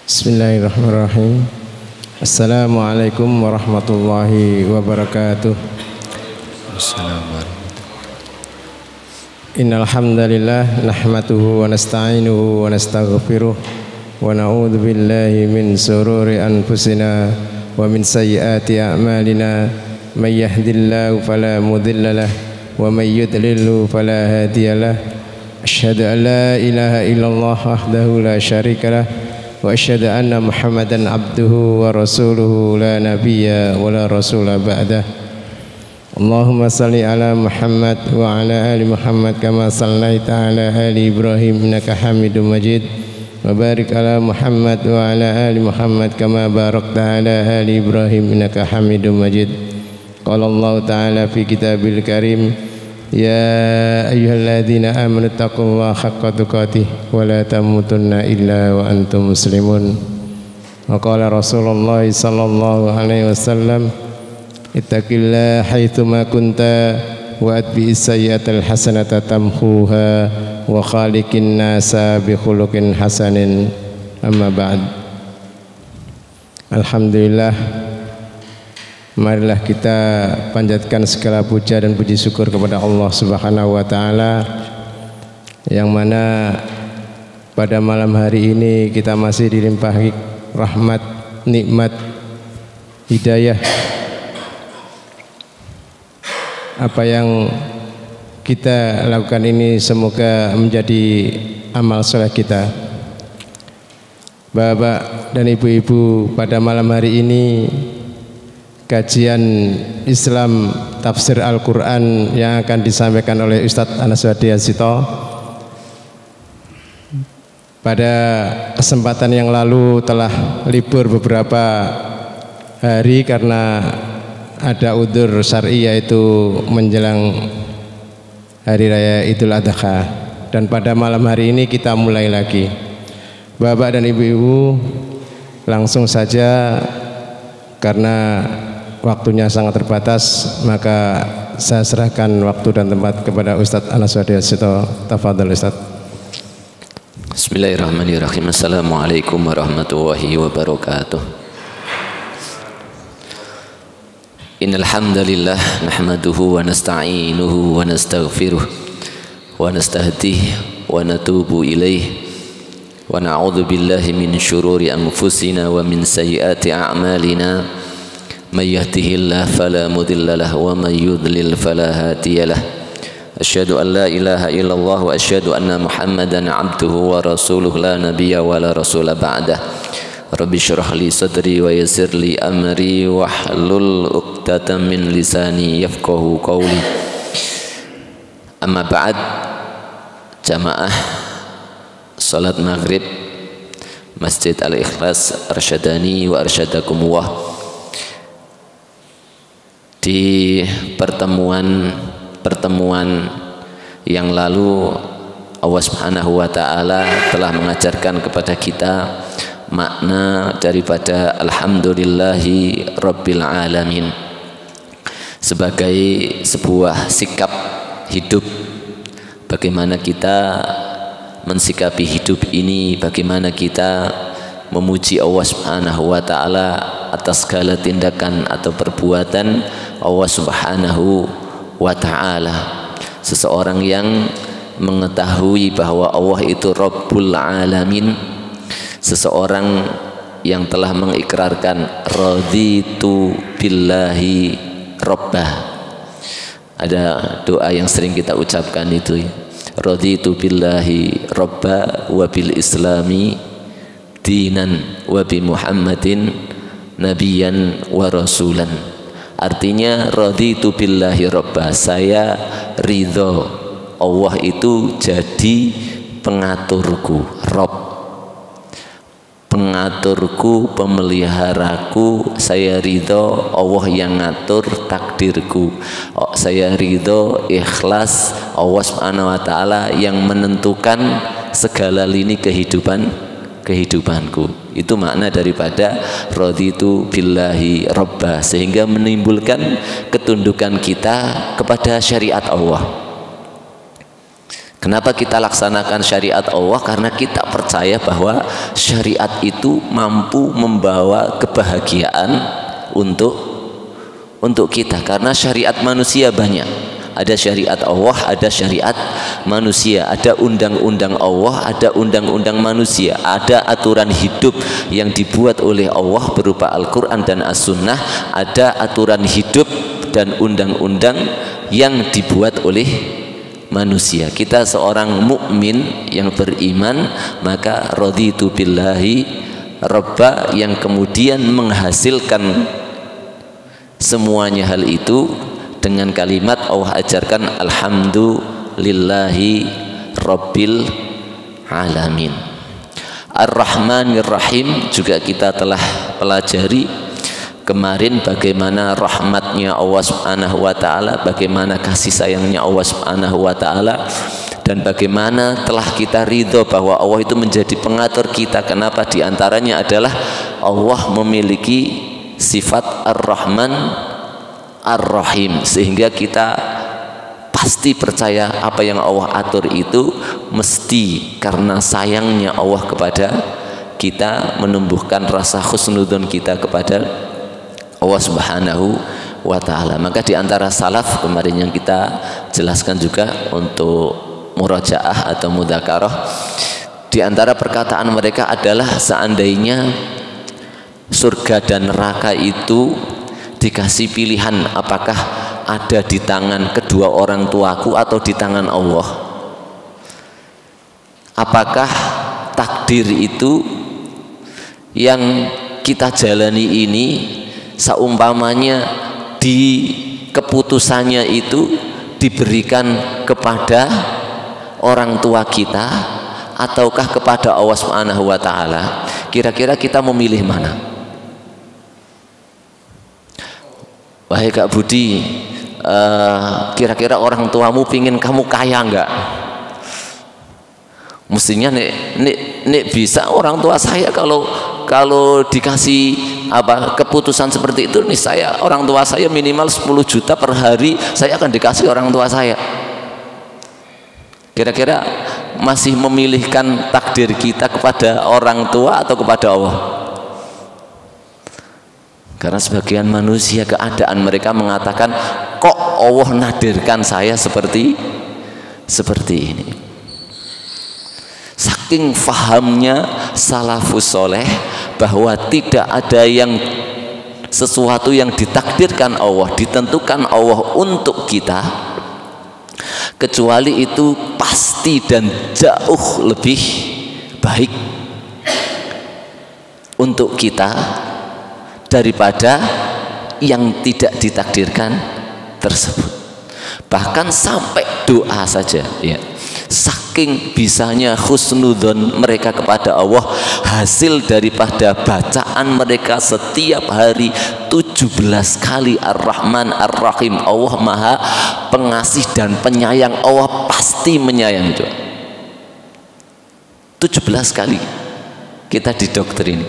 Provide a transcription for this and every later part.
Bismillahirrahmanirrahim. Assalamualaikum warahmatullahi wabarakatuh. Innal hamdalillah nahmaduhu wa nasta'inuhu wa nastaghfiruh wa na'udzu billahi min shururi anfusina wa min sayyiati a'malina. May yahdihillahu fala mudilla lahu wa may yudlilhu fala hadiya lahu. Asyhadu an la ilaha illallah wahdahu la syarika lahu wa asyhadu anna Muhammadan abduhu wa rasuluhu la nabiyya wa la rasula ba'dah. Allahumma salli ala Muhammad wa ala ali Muhammad kama sallaita ala ali Ibrahim innaka Hamidum Majid wa barik ala Muhammad wa ala ali Muhammad kama barakta ala ali Ibrahim innaka Hamidum Majid. Qala Allah ta'ala fi kitabil karim, ya ayyuhalladzina amanu taqullaha haqqa tuqatih wa la tamutunna illa wa antum muslimun. Wa qala Rasulullah sallallahu alaihi wasallam, ittaqillaha haitsuma kunta wa atbi'is sayyi'atal hasanata tamhuha wa khaliqin nasa bi khuluqin hasanin. Amma ba'd. Alhamdulillah, marilah kita panjatkan segala puja dan puji syukur kepada Allah Subhanahu wa taala, yang mana pada malam hari ini kita masih dilimpahi rahmat, nikmat, hidayah. Apa yang kita lakukan ini semoga menjadi amal soleh kita. Bapak dan ibu-ibu, pada malam hari ini kajian Islam tafsir Al-Quran yang akan disampaikan oleh Ustadz Anas Wadiasito. Pada kesempatan yang lalu telah libur beberapa hari karena ada udzur syar'i, yaitu menjelang hari raya Idul Adha. Dan pada malam hari ini kita mulai lagi. Bapak dan ibu-ibu, langsung saja karena waktunya sangat terbatas, maka saya serahkan waktu dan tempat kepada Ustadz Anas Wadiasito. Tafadhol Ustadz. Bismillahirrahmanirrahim. Assalamualaikum warahmatullahi wabarakatuh. Innal hamdalillah nahmaduhu wa nasta'inuhu wa nastaghfiruh wa nastahdihi wa natubu ilaih wa na'udzu billahi min syururi anfusina wa min sayyiati a'malina. May yahdihillahu fala mudilla lahu wa may yudlil fala hadiya lahu. Asyhadu an la ilaha illallah wa asyhadu anna Muhammadan abduhu wa rasuluhu la nabiyya wa la rasula ba'dah. Rabbi syrah li sadri wa yassir li amri wahlul 'uqdatam min lisani yafqahu qawli. Amma ba'd. Jamaah salat maghrib Masjid Al-Ikhlas Arsyadani wa arsyadakumullah. Di pertemuan yang lalu Allah Subhanahu wa taala telah mengajarkan kepada kita makna daripada alhamdulillahi rabbil alamin sebagai sebuah sikap hidup. Bagaimana kita mensikapi hidup ini, bagaimana kita memuji Allah Subhanahu wa taala atas segala tindakan atau perbuatan Allah Subhanahu wa taala. Seseorang yang mengetahui bahwa Allah itu Rabbul Alamin, seseorang yang telah mengikrarkan raditu billahi rabbah. Ada doa yang sering kita ucapkan itu, raditu billahi rabbah wa bil islami dinan wa bi Muhammadin nabiyan wa rasulan. Artinya raditu billahi rabbah, saya ridho Allah itu jadi pengaturku, Rabb, pengaturku, pemeliharaku. Saya ridho Allah yang ngatur takdirku. Saya ridho ikhlas Allah Subhanahu wa taala yang menentukan segala lini kehidupanku. Itu makna daripada raditu billahi rabbah, sehingga menimbulkan ketundukan kita kepada syariat Allah. Kenapa kita laksanakan syariat Allah? Karena kita percaya bahwa syariat itu mampu membawa kebahagiaan untuk kita. Karena syariat manusia banyak. Ada syariat Allah, ada syariat manusia. Ada undang-undang Allah, ada undang-undang manusia. Ada aturan hidup yang dibuat oleh Allah berupa Al-Quran dan As-Sunnah. Ada aturan hidup dan undang-undang yang dibuat oleh manusia. Kita seorang mukmin yang beriman, maka raditu billahi rabba, yang kemudian menghasilkan semuanya hal itu dengan kalimat Allah ajarkan alhamdulillahi rabbil alamin. Ar-Rahmanir Rahim juga kita telah pelajari kemarin bagaimana rahmatnya Allah Subhanahu wa taala, bagaimana kasih sayangnya Allah Subhanahu wa taala, dan bagaimana telah kita ridho bahwa Allah itu menjadi pengatur kita. Kenapa? Di antaranya adalah Allah memiliki sifat Ar-Rahman Ar-Rahim, sehingga kita pasti percaya apa yang Allah atur itu mesti karena sayangnya Allah kepada kita, menumbuhkan rasa husnudzon kita kepada Allah Subhanahu wa ta'ala. Maka di antara salaf kemarin yang kita jelaskan juga untuk murajaah atau mudzakarah, di antara perkataan mereka adalah seandainya surga dan neraka itu dikasih pilihan, apakah ada di tangan kedua orang tuaku atau di tangan Allah, apakah takdir itu yang kita jalani ini seumpamanya di keputusannya itu diberikan kepada orang tua kita ataukah kepada Allah Subhanahu wa taala, kira-kira kita memilih mana? Wahai Kak Budi, kira-kira orang tuamu pingin kamu kaya enggak? Mestinya nek bisa orang tua saya kalau dikasih keputusan seperti itu nih, saya orang tua saya minimal 10 juta per hari saya akan dikasih orang tua saya. Kira-kira masih memilihkan takdir kita kepada orang tua atau kepada Allah? Karena sebagian manusia keadaan mereka mengatakan, kok Allah nadirkan saya seperti ini. Saking fahamnya salafus soleh bahwa tidak ada yang sesuatu yang ditakdirkan Allah, ditentukan Allah untuk kita, kecuali itu pasti dan jauh lebih baik untuk kita daripada yang tidak ditakdirkan tersebut. Bahkan sampai doa saja ya, saking bisanya husnudzon mereka kepada Allah, hasil daripada bacaan mereka setiap hari 17 kali Ar-Rahman Ar-Rahim, Allah Maha Pengasih dan Penyayang, Allah pasti menyayangi itu. 17 kali kita didoktrin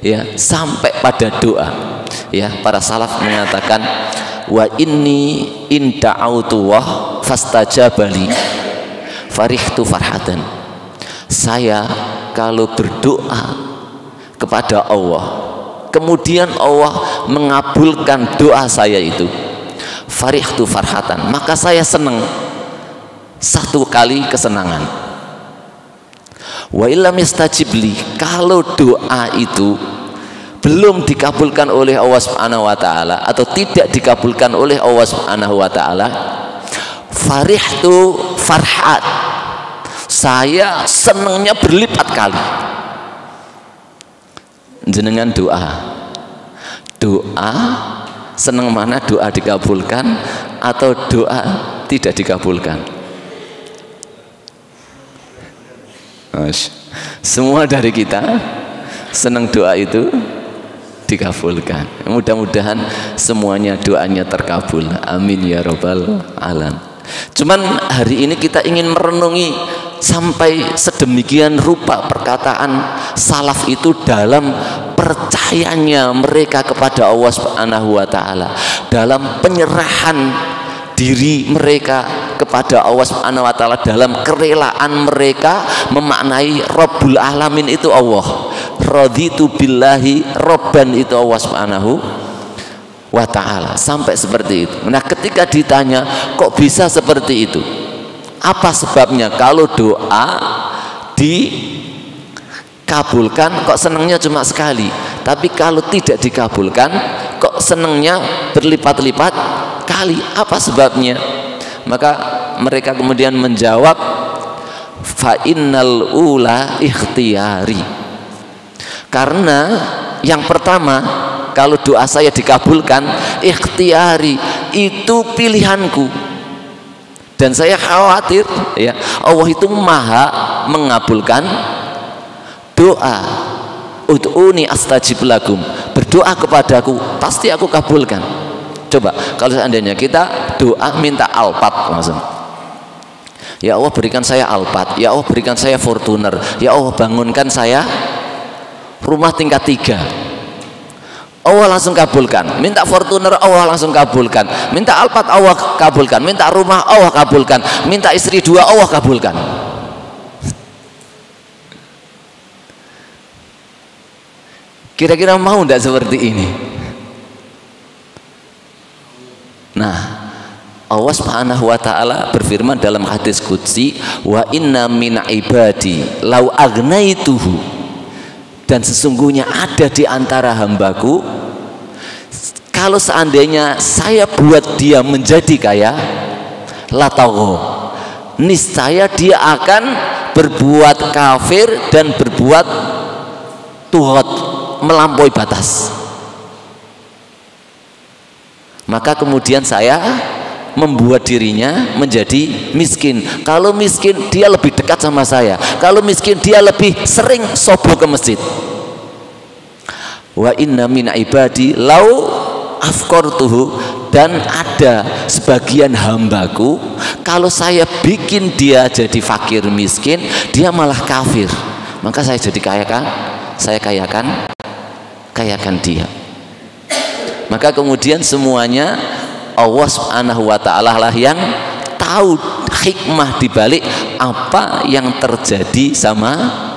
ya, sampai pada doa ya, para salaf mengatakan wa inni in da'autullah fastajabali farihtu farhatan. Saya kalau berdoa kepada Allah kemudian Allah mengabulkan doa saya itu, farihtu farhatan, maka saya senang, satu kali kesenangan. Wa illam yastajibli, kalau doa itu belum dikabulkan oleh Allah Subhanahu wa taala atau tidak dikabulkan oleh Allah Subhanahu wa taala, farihtu farhat, saya senangnya berlipat kali. Jenengan doa senang mana, doa dikabulkan atau doa tidak dikabulkan? Semua dari kita senang doa itu dikabulkan. Mudah-mudahan semuanya doanya terkabul, amin ya robbal alamin. Cuman hari ini kita ingin merenungi sampai sedemikian rupa perkataan salaf itu dalam percayanya mereka kepada Allah Subhanahu wa taala, dalam penyerahan diri mereka kepada Allah Subhanahu wa taala dalam kerelaan mereka memaknai Rabbul Alamin itu Allah. Raditu billahi robban itu Allah Subhanahu wa taala, sampai seperti itu. Nah, ketika ditanya kok bisa seperti itu, apa sebabnya? Kalau doa dikabulkan kok senangnya cuma sekali, tapi kalau tidak dikabulkan kok senangnya berlipat-lipat kali, apa sebabnya? Maka mereka kemudian menjawab, fa innal ula ikhtiyari, karena yang pertama, kalau doa saya dikabulkan, ikhtiyari, itu pilihanku. Dan saya khawatir ya, Allah itu maha mengabulkan doa. Ud'uni astajib lakum, berdoa kepadaku pasti aku kabulkan. Coba kalau seandainya kita doa minta Alphard langsung, ya Allah berikan saya Alphard, ya Allah berikan saya Fortuner, ya Allah bangunkan saya rumah tingkat 3, Allah langsung kabulkan. Minta Fortuner, Allah langsung kabulkan. Minta Alphard, Allah kabulkan. Minta rumah, Allah kabulkan. Minta istri 2, Allah kabulkan. Kira-kira mau tidak seperti ini? Nah, Allah Subhanahu wa taala berfirman dalam hadis qudsi, wa inna min ibadi lau agnaituhu, dan sesungguhnya ada di antara hambaku, kalau seandainya saya buat dia menjadi kaya, latagho, niscaya dia akan berbuat kafir dan berbuat tuhat, melampaui batas. Maka kemudian saya membuat dirinya menjadi miskin. Kalau miskin dia lebih dekat sama saya, kalau miskin dia lebih sering sobo ke masjid. Wa inna min ibadi lau afqartuhu, dan ada sebagian hambaku kalau saya bikin dia jadi fakir miskin, dia malah kafir, maka saya jadi kayakan, saya kayakan dia. Maka kemudian semuanya Allah Subhanahu wa taala lah yang tahu hikmah dibalik apa yang terjadi sama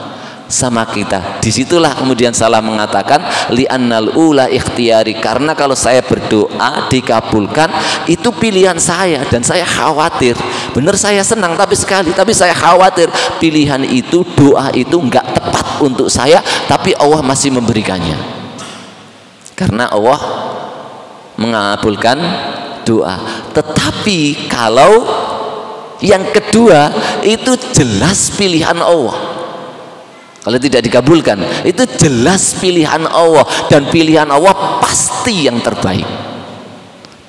kita. Disitulah kemudian salah mengatakan li'annal ula ikhtiyari, karena kalau saya berdoa dikabulkan itu pilihan saya, dan saya khawatir, benar saya senang tapi sekali, tapi saya khawatir pilihan itu, doa itu enggak tepat untuk saya, tapi Allah masih memberikannya, karena Allah mengabulkan doa. Tetapi kalau yang kedua itu jelas pilihan Allah, kalau tidak dikabulkan itu jelas pilihan Allah, dan pilihan Allah pasti yang terbaik.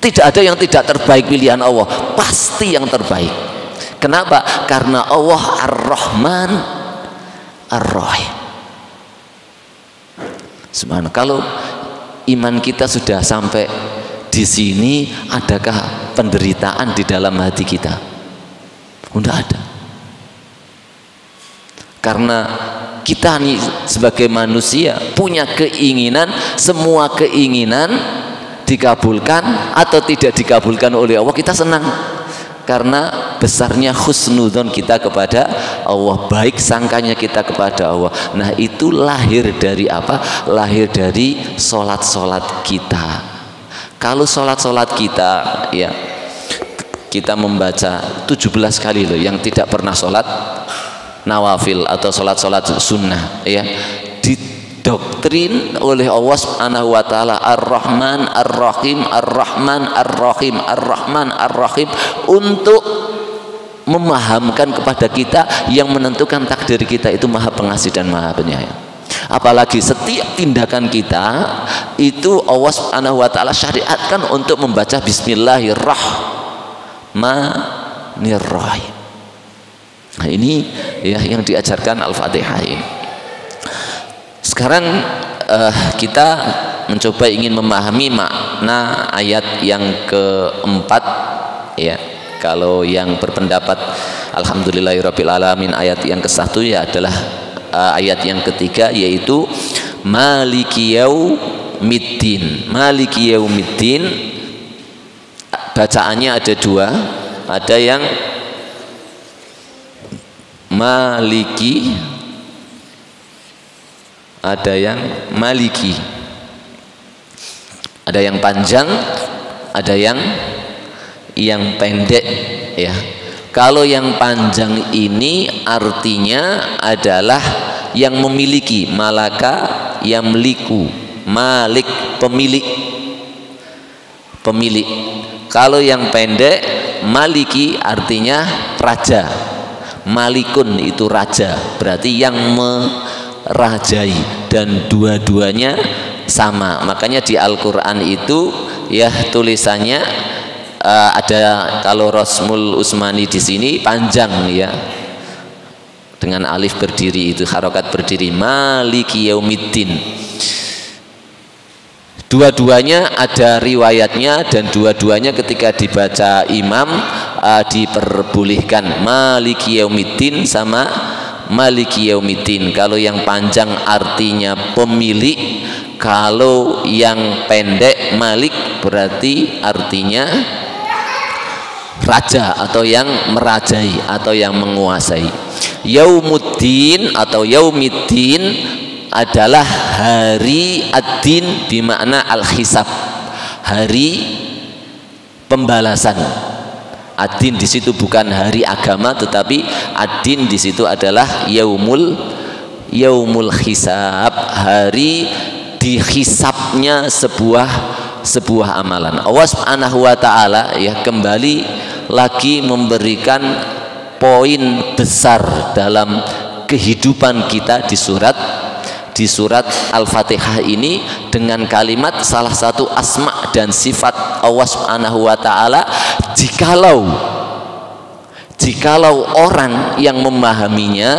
Tidak ada yang tidak terbaik, pilihan Allah pasti yang terbaik. Kenapa? Karena Allah Ar-Rahman Ar-Rahim. Subhanallah. Kalau iman kita sudah sampai di sini, adakah penderitaan di dalam hati kita? Tidak ada. Karena kita nih sebagai manusia punya keinginan, semua keinginan dikabulkan atau tidak dikabulkan oleh Allah kita senang, karena besarnya husnudzon kita kepada Allah, baik sangkanya kita kepada Allah. Nah, itu lahir dari apa? Lahir dari sholat-sholat kita. Kalau sholat-sholat kita, ya kita membaca 17 kali loh, yang tidak pernah sholat nawafil atau sholat-sholat sunnah, ya didoktrin oleh Allah Subhanahu wa taala Ar-Rahman Ar-Rahim, Ar-Rahman Ar-Rahim, Ar-Rahman Ar-Rahim, untuk memahamkan kepada kita yang menentukan takdir kita itu Maha Pengasih dan Maha Penyayang. Apalagi setiap tindakan kita itu Allah Subhanahu wa taala syariatkan untuk membaca Bismillahirrahmanirrahim. Nah, ini ya yang diajarkan Al-Fatihah ini. Sekarang kita mencoba ingin memahami makna ayat yang keempat, ya. Kalau yang berpendapat alhamdulillahirabbil alamin, ayat yang ke-1 ya adalah ayat yang ketiga, yaitu Maliki Yaumiddin. Maliki Yaumiddin bacaannya ada dua, Ada yang maliki, ada yang maliki. Ada yang panjang, ada yang pendek ya. Kalau yang panjang ini artinya adalah yang memiliki, malaka yamliku, malik pemilik. Kalau yang pendek maliki artinya raja. Malikun itu raja, berarti yang merajai, dan dua-duanya sama. Makanya di Al-Qur'an itu ya tulisannya ada, kalau Rasmul Utsmani di sini panjang ya, dengan alif berdiri, itu harokat berdiri, maliki yaumiddin. Dua-duanya ada riwayatnya, dan dua-duanya ketika dibaca imam diperbolehkan maliki yaumiddin sama maliki yaumiddin. Kalau yang panjang artinya pemilik, kalau yang pendek malik berarti artinya raja atau yang merajai atau yang menguasai. Yaumuddin atau yaumiddin adalah hari ad-din bermakna al-hisab, hari pembalasan. Ad-din di situ bukan hari agama, tetapi ad-din di situ adalah yaumul hisab, hari dihisabnya sebuah amalan. Allah Subhanahu wa taala ya kembali lagi memberikan poin besar dalam kehidupan kita di surat Al-Fatihah ini, dengan kalimat salah satu asma dan sifat Allah Subhanahu wa taala. Jikalau orang yang memahaminya,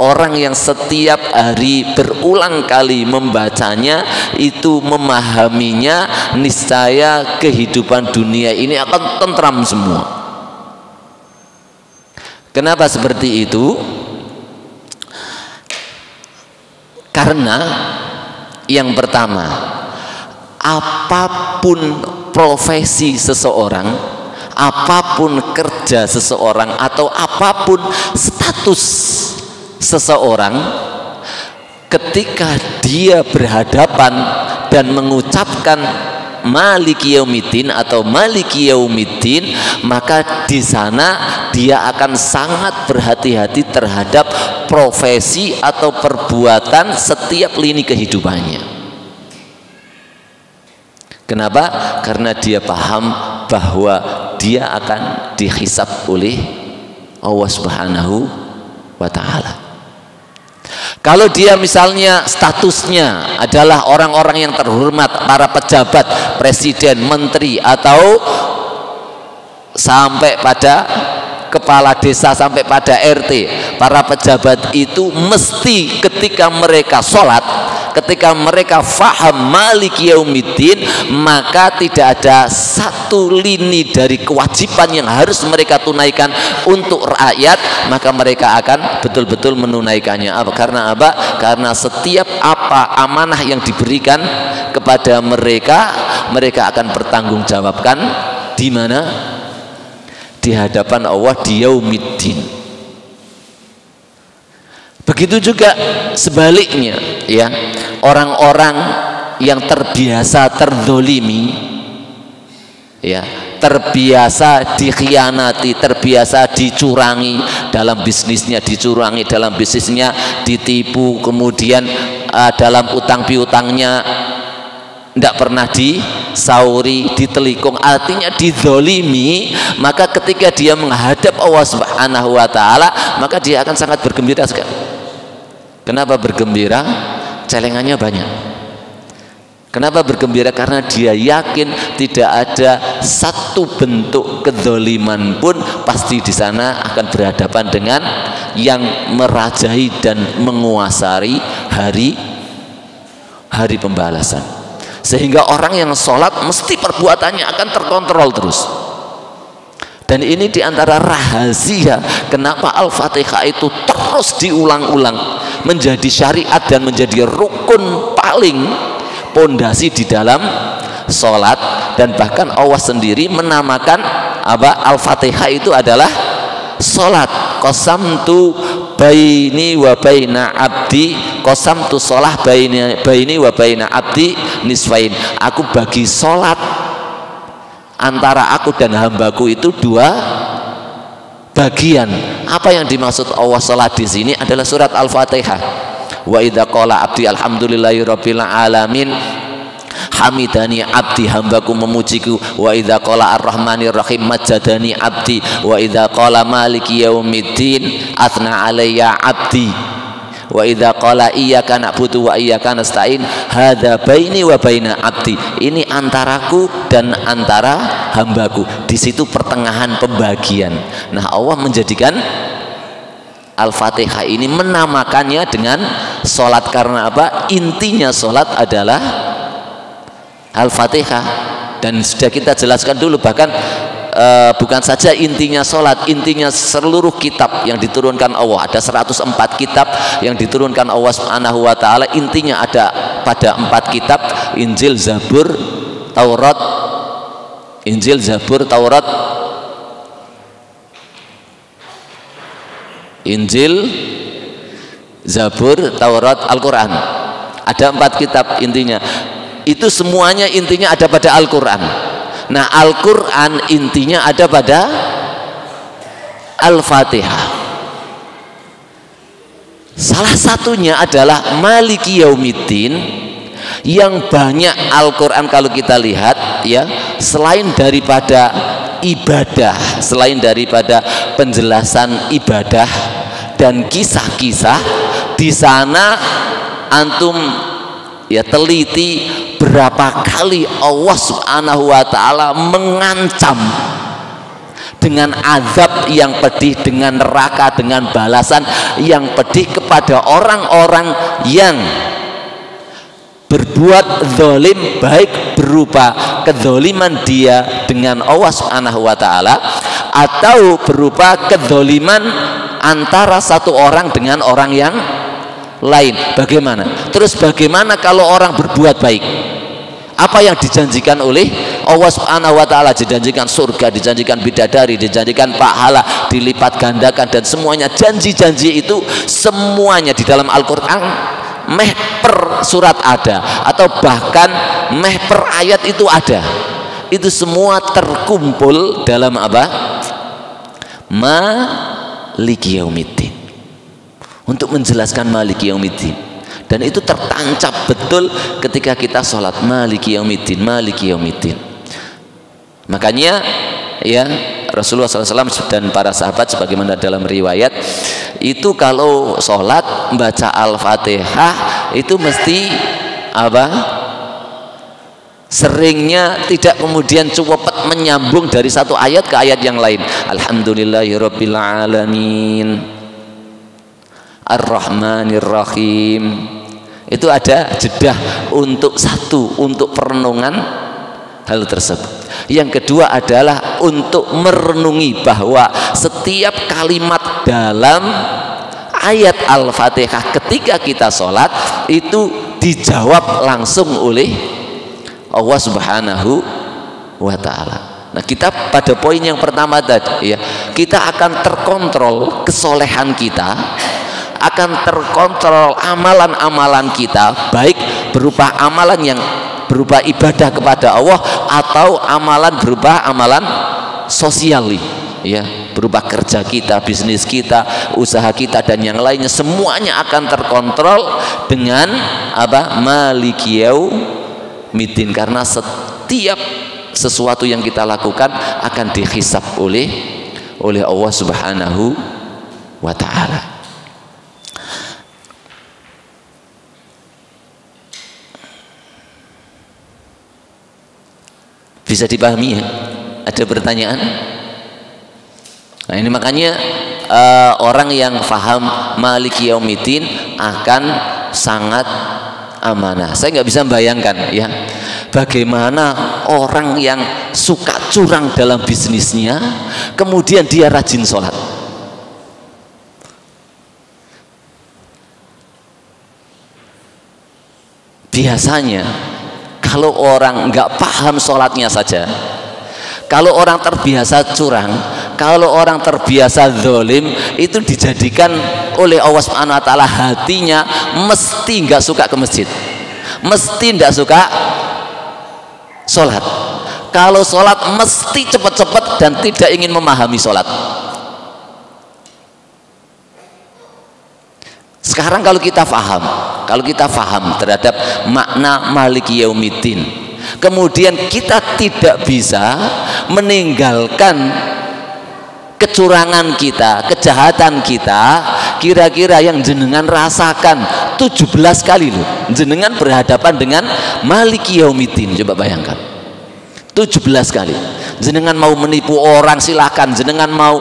orang yang setiap hari berulang kali membacanya itu memahaminya, niscaya kehidupan dunia ini akan tentram semua. Kenapa seperti itu? Karena yang pertama, apapun profesi seseorang, apapun kerja seseorang, atau apapun status seseorang, ketika dia berhadapan dan mengucapkan maliki yaumiddin atau maliki yaumiddin, maka di sana dia akan sangat berhati-hati terhadap profesi atau perbuatan setiap lini kehidupannya. Kenapa? Karena dia paham bahwa dia akan dihisab oleh Allah Subhanahu wa taala. Kalau dia misalnya statusnya adalah orang-orang yang terhormat, para pejabat, presiden, menteri, atau sampai pada kepala desa, sampai pada RT, para pejabat itu mesti ketika mereka sholat, ketika mereka faham maliki yaumiddin, maka tidak ada satu lini dari kewajiban yang harus mereka tunaikan untuk rakyat, maka mereka akan betul-betul menunaikannya. Karena apa? Karena setiap amanah yang diberikan kepada mereka, mereka akan bertanggungjawabkan di mana? Di hadapan Allah di yaumiddin. Begitu juga sebaliknya ya, orang-orang yang terbiasa terzolimi ya, terbiasa dikhianati, terbiasa dicurangi dalam bisnisnya, ditipu, kemudian dalam utang piutangnya tidak pernah disauri, ditelikung, artinya dizolimi. Maka ketika dia menghadap Allah Subhanahu wa taala, maka dia akan sangat bergembira sekali. Kenapa bergembira? Celengannya banyak. Kenapa bergembira? Karena dia yakin tidak ada satu bentuk kezoliman pun pasti di sana akan berhadapan dengan yang merajai dan menguasai hari pembalasan. Sehingga orang yang sholat mesti perbuatannya akan terkontrol terus. Dan ini diantara rahasia kenapa Al-Fatihah itu terus diulang-ulang menjadi syariat dan menjadi rukun paling pondasi di dalam sholat, dan bahkan Allah sendiri menamakan Al-Fatihah itu adalah sholat. Qasamtu baini wa baina abdi, qasamtu sholah baini wa baina abdi nisfain. Aku bagi sholat antara aku dan hambaku itu dua bagian. Apa yang dimaksud Allah sholat di sini adalah surat Al-Fatihah. Wa idza qala abdi alhamdulillahi rabbil alamin, hamidani abdi, hambaku memujiku. Wa idza qala ar-rahmanir rahim, majadani abdi. Wa idza qala maliki yaumiddin, athna alayya abdi. Wa idza qala iyyaka na'budu wa iyyaka nasta'in, hadza baini wa baina abdi. Ini antaraku dan antara hambaku. Di situ pertengahan pembagian. Nah, Allah menjadikan Al-Fatihah ini, menamakannya dengan sholat. Karena apa? Intinya sholat adalah Al-Fatihah. Dan sudah kita jelaskan dulu, bahkan bukan saja intinya sholat, intinya seluruh kitab yang diturunkan Allah. Ada 104 kitab yang diturunkan Allah Subhanahu wa ta'ala. Intinya ada pada 4 kitab: Injil, Zabur, Taurat. Injil, Zabur, Taurat, Injil, Zabur, Taurat, Al-Quran. Ada 4 kitab intinya. Itu semuanya intinya ada pada Al-Quran. Nah, Al-Quran intinya ada pada Al-Fatihah. Salah satunya adalah Maliki Yaumiddin, yang banyak Al-Quran kalau kita lihat ya, selain daripada ibadah, selain daripada penjelasan ibadah dan kisah-kisah, di sana antum ya teliti berapa kali Allah Subhanahu wa ta'ala mengancam dengan azab yang pedih, dengan neraka, dengan balasan yang pedih kepada orang-orang yang berbuat zalim, baik berupa kedzaliman dia dengan Allah Subhanahu wa ta'ala, atau berupa kedzaliman antara satu orang dengan orang yang lain. Bagaimana? Terus bagaimana kalau orang berbuat baik? Apa yang dijanjikan oleh Allah Subhanahu wa ta'ala? Dijanjikan surga, dijanjikan bidadari, dijanjikan pahala dilipat gandakan, dan semuanya janji-janji itu semuanya di dalam Al-Quran meh per surat ada, atau bahkan meh per ayat itu ada. Itu semua terkumpul dalam apa? Maliki Yaumiddin, untuk menjelaskan Maliki Yaumiddin. Dan itu tertancap betul ketika kita sholat, Maliki Yaumiddin, Maliki Yaumiddin. Makanya ya, Rasulullah SAW dan para sahabat sebagaimana dalam riwayat itu, kalau sholat membaca Al-Fatihah itu mesti apa? Seringnya tidak kemudian cukup menyambung dari satu ayat ke ayat yang lain. Alhamdulillahirabbil alamin, Ar-Rahmanir Rahim. Itu ada jeda untuk untuk perenungan hal tersebut. Yang kedua adalah untuk merenungi bahwa setiap kalimat dalam ayat Al-Fatihah ketika kita sholat itu dijawab langsung oleh Allah Subhanahu wa ta'ala. Nah, kita pada poin yang pertama tadi ya, kita akan terkontrol kesolehan kita, akan terkontrol amalan-amalan kita, baik berupa amalan yang berupa ibadah kepada Allah, atau amalan berupa amalan sosial ya, berupa kerja kita, bisnis kita, usaha kita, dan yang lainnya. Semuanya akan terkontrol dengan apa? Maliki Yaumiddin. Karena setiap sesuatu yang kita lakukan akan dihisab oleh Allah Subhanahu wa ta'ala. Bisa dipahami ya? Ada pertanyaan? Nah, ini makanya orang yang faham Maliki Yaumiddin akan sangat amanah. Saya nggak bisa membayangkan ya, bagaimana orang yang suka curang dalam bisnisnya kemudian dia rajin sholat. Biasanya kalau orang nggak paham sholatnya saja, kalau orang terbiasa curang, kalau orang terbiasa zalim, itu dijadikan oleh Allah Subhanahu wa taala hatinya mesti nggak suka ke masjid, mesti nggak suka sholat. Kalau sholat mesti cepat-cepat dan tidak ingin memahami sholat. Sekarang kalau kita faham terhadap makna Maliki Yaumiddin, kemudian kita tidak bisa meninggalkan kecurangan kita, kejahatan kita, kira-kira yang jenengan rasakan 17 kali loh, jenengan berhadapan dengan Maliki Yaumiddin. Coba bayangkan 17 kali. Jenengan mau menipu orang silahkan, jenengan mau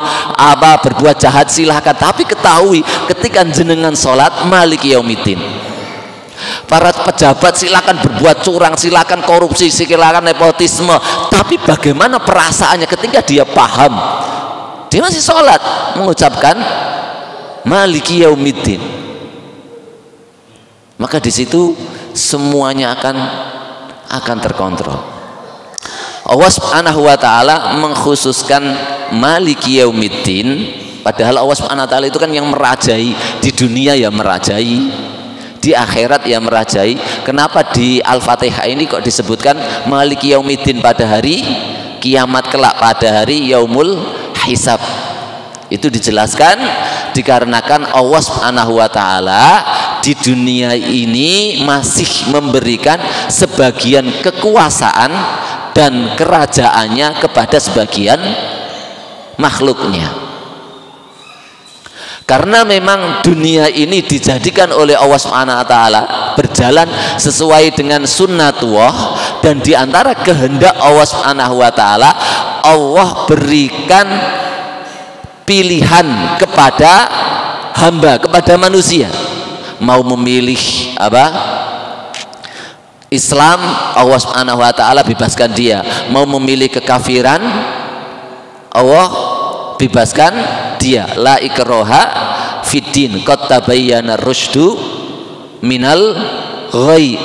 berbuat jahat silahkan, tapi ketahui ketika jenengan sholat Maliki Yaumiddin, para pejabat silakan berbuat curang, silakan korupsi, silakan nepotisme, tapi bagaimana perasaannya ketika dia paham, dia masih sholat mengucapkan Maliki Yaumiddin? Maka di situ semuanya akan terkontrol. Allah Subhanahu wa taala mengkhususkan Maliki Yaumiddin, padahal Allah Subhanahu wa taala itu kan yang merajai di dunia, ya merajai di akhirat, ya merajai. Kenapa di Al-Fatihah ini kok disebutkan Maliki Yaumiddin pada hari kiamat kelak, pada hari Yaumul Hisab? Itu dijelaskan dikarenakan Allah Subhanahu wa taala di dunia ini masih memberikan sebagian kekuasaan dan kerajaannya kepada sebagian makhluknya. Karena memang dunia ini dijadikan oleh Allah Subhanahu wa taala berjalan sesuai dengan sunnatullah, dan diantara kehendak Allah Subhanahu wa taala, Allah berikan pilihan kepada hamba, kepada manusia, mau memilih Islam, Allah Subhanahu wa taala bebaskan dia. Mau memilih kekafiran, Allah bebaskan dia. La ikraha fiddin, qad tabayyana rusydu minal ghayy.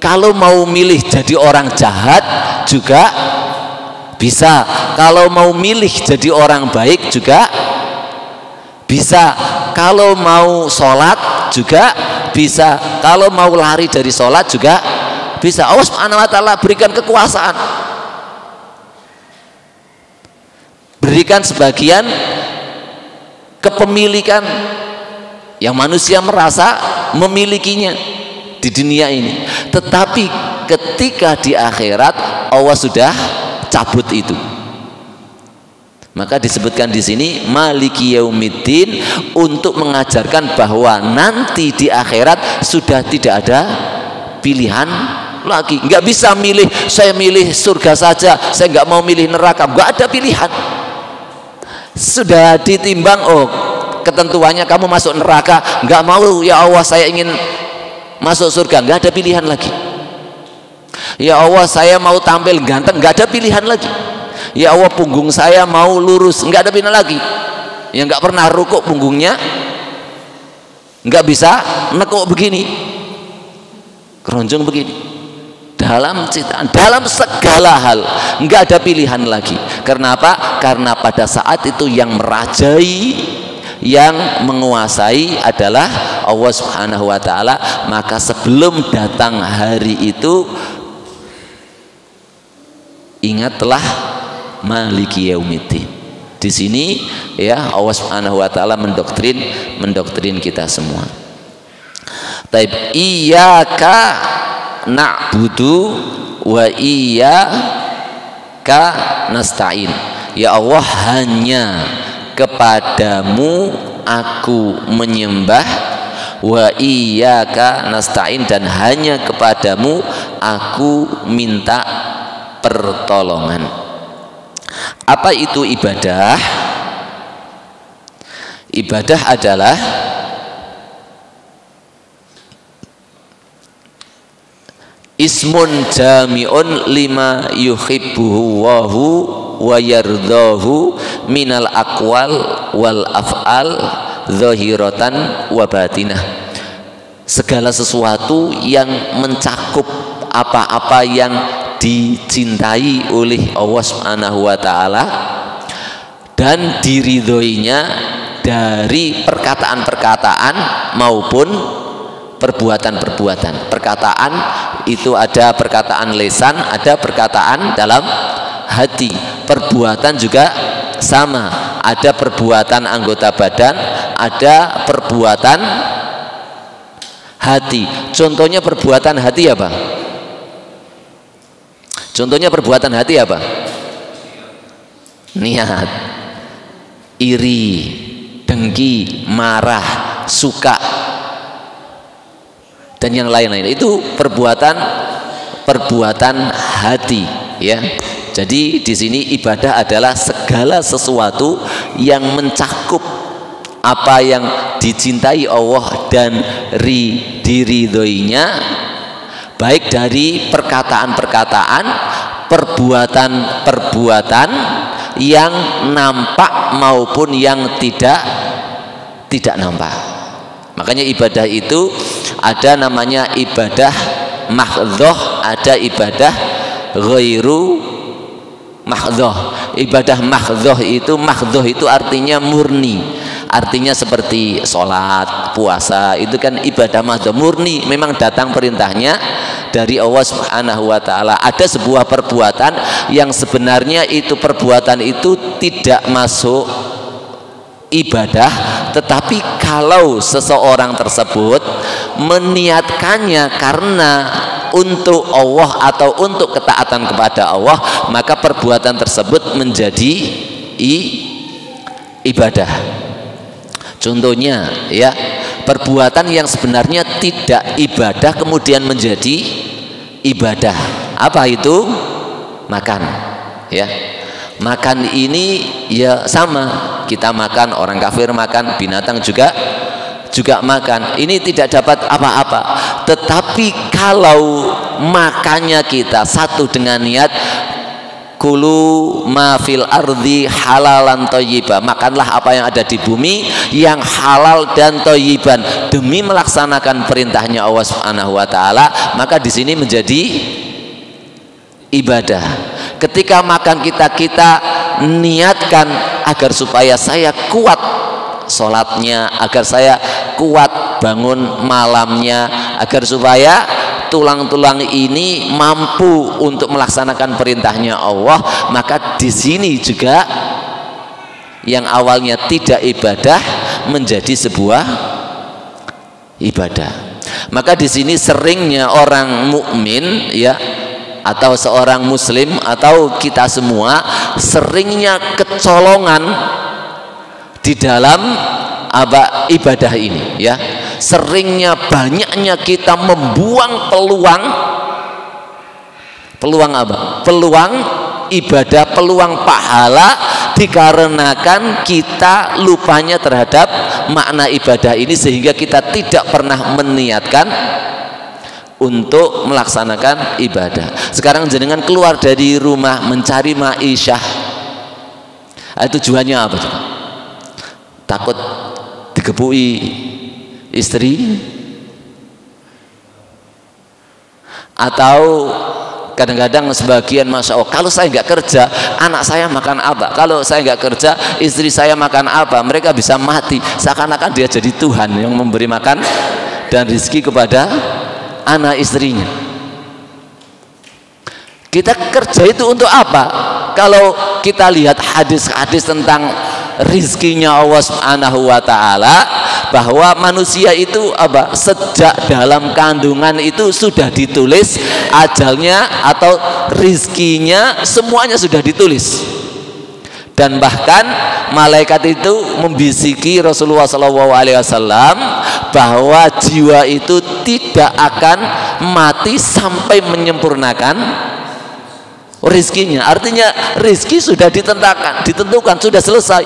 Kalau mau milih jadi orang jahat juga bisa, kalau mau milih jadi orang baik juga bisa, kalau mau sholat juga bisa, kalau mau lari dari sholat juga bisa. Allah Subhanahu wa taala berikan kekuasaan, berikan sebagian kepemilikan yang manusia merasa memilikinya di dunia ini, tetapi ketika di akhirat Allah sudah cabut itu. Maka disebutkan di sini Maliki Yaumiddin untuk mengajarkan bahwa nanti di akhirat sudah tidak ada pilihan lagi. Nggak bisa milih, saya milih surga saja, saya nggak mau milih neraka. Nggak ada pilihan. Sudah ditimbang, oh ketentuannya kamu masuk neraka, nggak mau, ya Allah saya ingin masuk surga, nggak ada pilihan lagi. Ya Allah saya mau tampil ganteng, nggak ada pilihan lagi. Ya Allah punggung saya mau lurus, nggak ada pilihan lagi. Yang nggak pernah rukuk punggungnya nggak bisa nekuk begini, keronjong begini. Dalam ciptaan, dalam segala hal nggak ada pilihan lagi. Karena apa? Karena pada saat itu yang merajai, yang menguasai adalah Allah Subhanahu wa taala. Maka sebelum datang hari itu, ingatlah Maliki Yaumiddin. Di sini ya Allah Subhanahu wa taala mendoktrin kita semua. Taib iyyaka na'budu wa iyyaka nasta'in. Ya Allah, hanya kepadamu aku menyembah, wa iyyaka nasta'in, dan hanya kepadamu aku minta pertolongan. Apa itu ibadah? Ibadah adalah ismun jami'un lima yuhibbuhu wahu wa yardahu minal aqwal wal af'al zahiratan wa batinah. Segala sesuatu yang mencakup apa-apa yang dicintai oleh Allah Subhanahu wa taala dan diridhoinya dari perkataan-perkataan maupun perbuatan-perbuatan. Perkataan itu ada perkataan lisan, ada perkataan dalam hati. Perbuatan juga sama, ada perbuatan anggota badan, ada perbuatan hati. Contohnya perbuatan hati apa? Contohnya perbuatan hati apa? Niat, iri, dengki, marah, suka, dan yang lain-lain. Itu perbuatan hati, ya. Jadi di sini ibadah adalah segala sesuatu yang mencakup apa yang dicintai Allah dan diridhoinya, baik dari perkataan-perkataan, perbuatan-perbuatan yang nampak maupun yang tidak nampak. Makanya ibadah itu ada namanya ibadah mahdhoh, ada ibadah ghairu mahdhoh. Ibadah mahdhoh itu artinya murni. Artinya seperti sholat, puasa, itu kan ibadah mahdhoh, murni, memang datang perintahnya dari Allah Subhanahu wa taala. Ada sebuah perbuatan yang sebenarnya itu perbuatan itu tidak masuk ibadah, tetapi kalau seseorang tersebut meniatkannya karena untuk Allah atau untuk ketaatan kepada Allah, maka perbuatan tersebut menjadi ibadah. Contohnya, ya, perbuatan yang sebenarnya tidak ibadah kemudian menjadi ibadah. Apa itu? Makan, ya. Makan ini ya sama, kita makan, orang kafir makan, binatang juga makan. Ini tidak dapat apa-apa. Tetapi kalau makannya kita satu dengan niat kulu ma fil ardi halalan thayyiban, makanlah apa yang ada di bumi yang halal dan thayyiban demi melaksanakan perintahnya Allah Subhanahu wa taala, maka di sini menjadi ibadah. Ketika makan kita niatkan agar supaya saya kuat sholatnya, agar saya kuat bangun malamnya, agar supaya tulang-tulang ini mampu untuk melaksanakan perintahnya Allah, maka di sini juga yang awalnya tidak ibadah menjadi sebuah ibadah. Maka di sini seringnya orang mukmin, ya, atau seorang muslim atau kita semua seringnya kecolongan di dalam ibadah ini, ya. Seringnya banyaknya kita membuang peluang apa? Peluang ibadah, peluang pahala, dikarenakan kita lupanya terhadap makna ibadah ini, sehingga kita tidak pernah meniatkan untuk melaksanakan ibadah. Sekarang jenengan keluar dari rumah mencari ma'isyah, tujuannya apa? Takut digebui istri, atau kadang-kadang sebagian masya Allah, kalau saya nggak kerja anak saya makan apa, kalau saya nggak kerja istri saya makan apa. Mereka bisa mati seakan-akan dia jadi Tuhan yang memberi makan dan rezeki kepada anak istrinya. Kita kerja itu untuk apa? Kalau kita lihat hadis-hadis tentang rizkinya Allah Subhanahu wa taala, bahwa manusia itu apa? Sejak dalam kandungan itu sudah ditulis ajalnya atau rizkinya, semuanya sudah ditulis. Dan bahkan malaikat itu membisiki Rasulullah SAW bahwa jiwa itu tidak akan mati sampai menyempurnakan rizkinya. Artinya rizki sudah ditentukan, sudah selesai.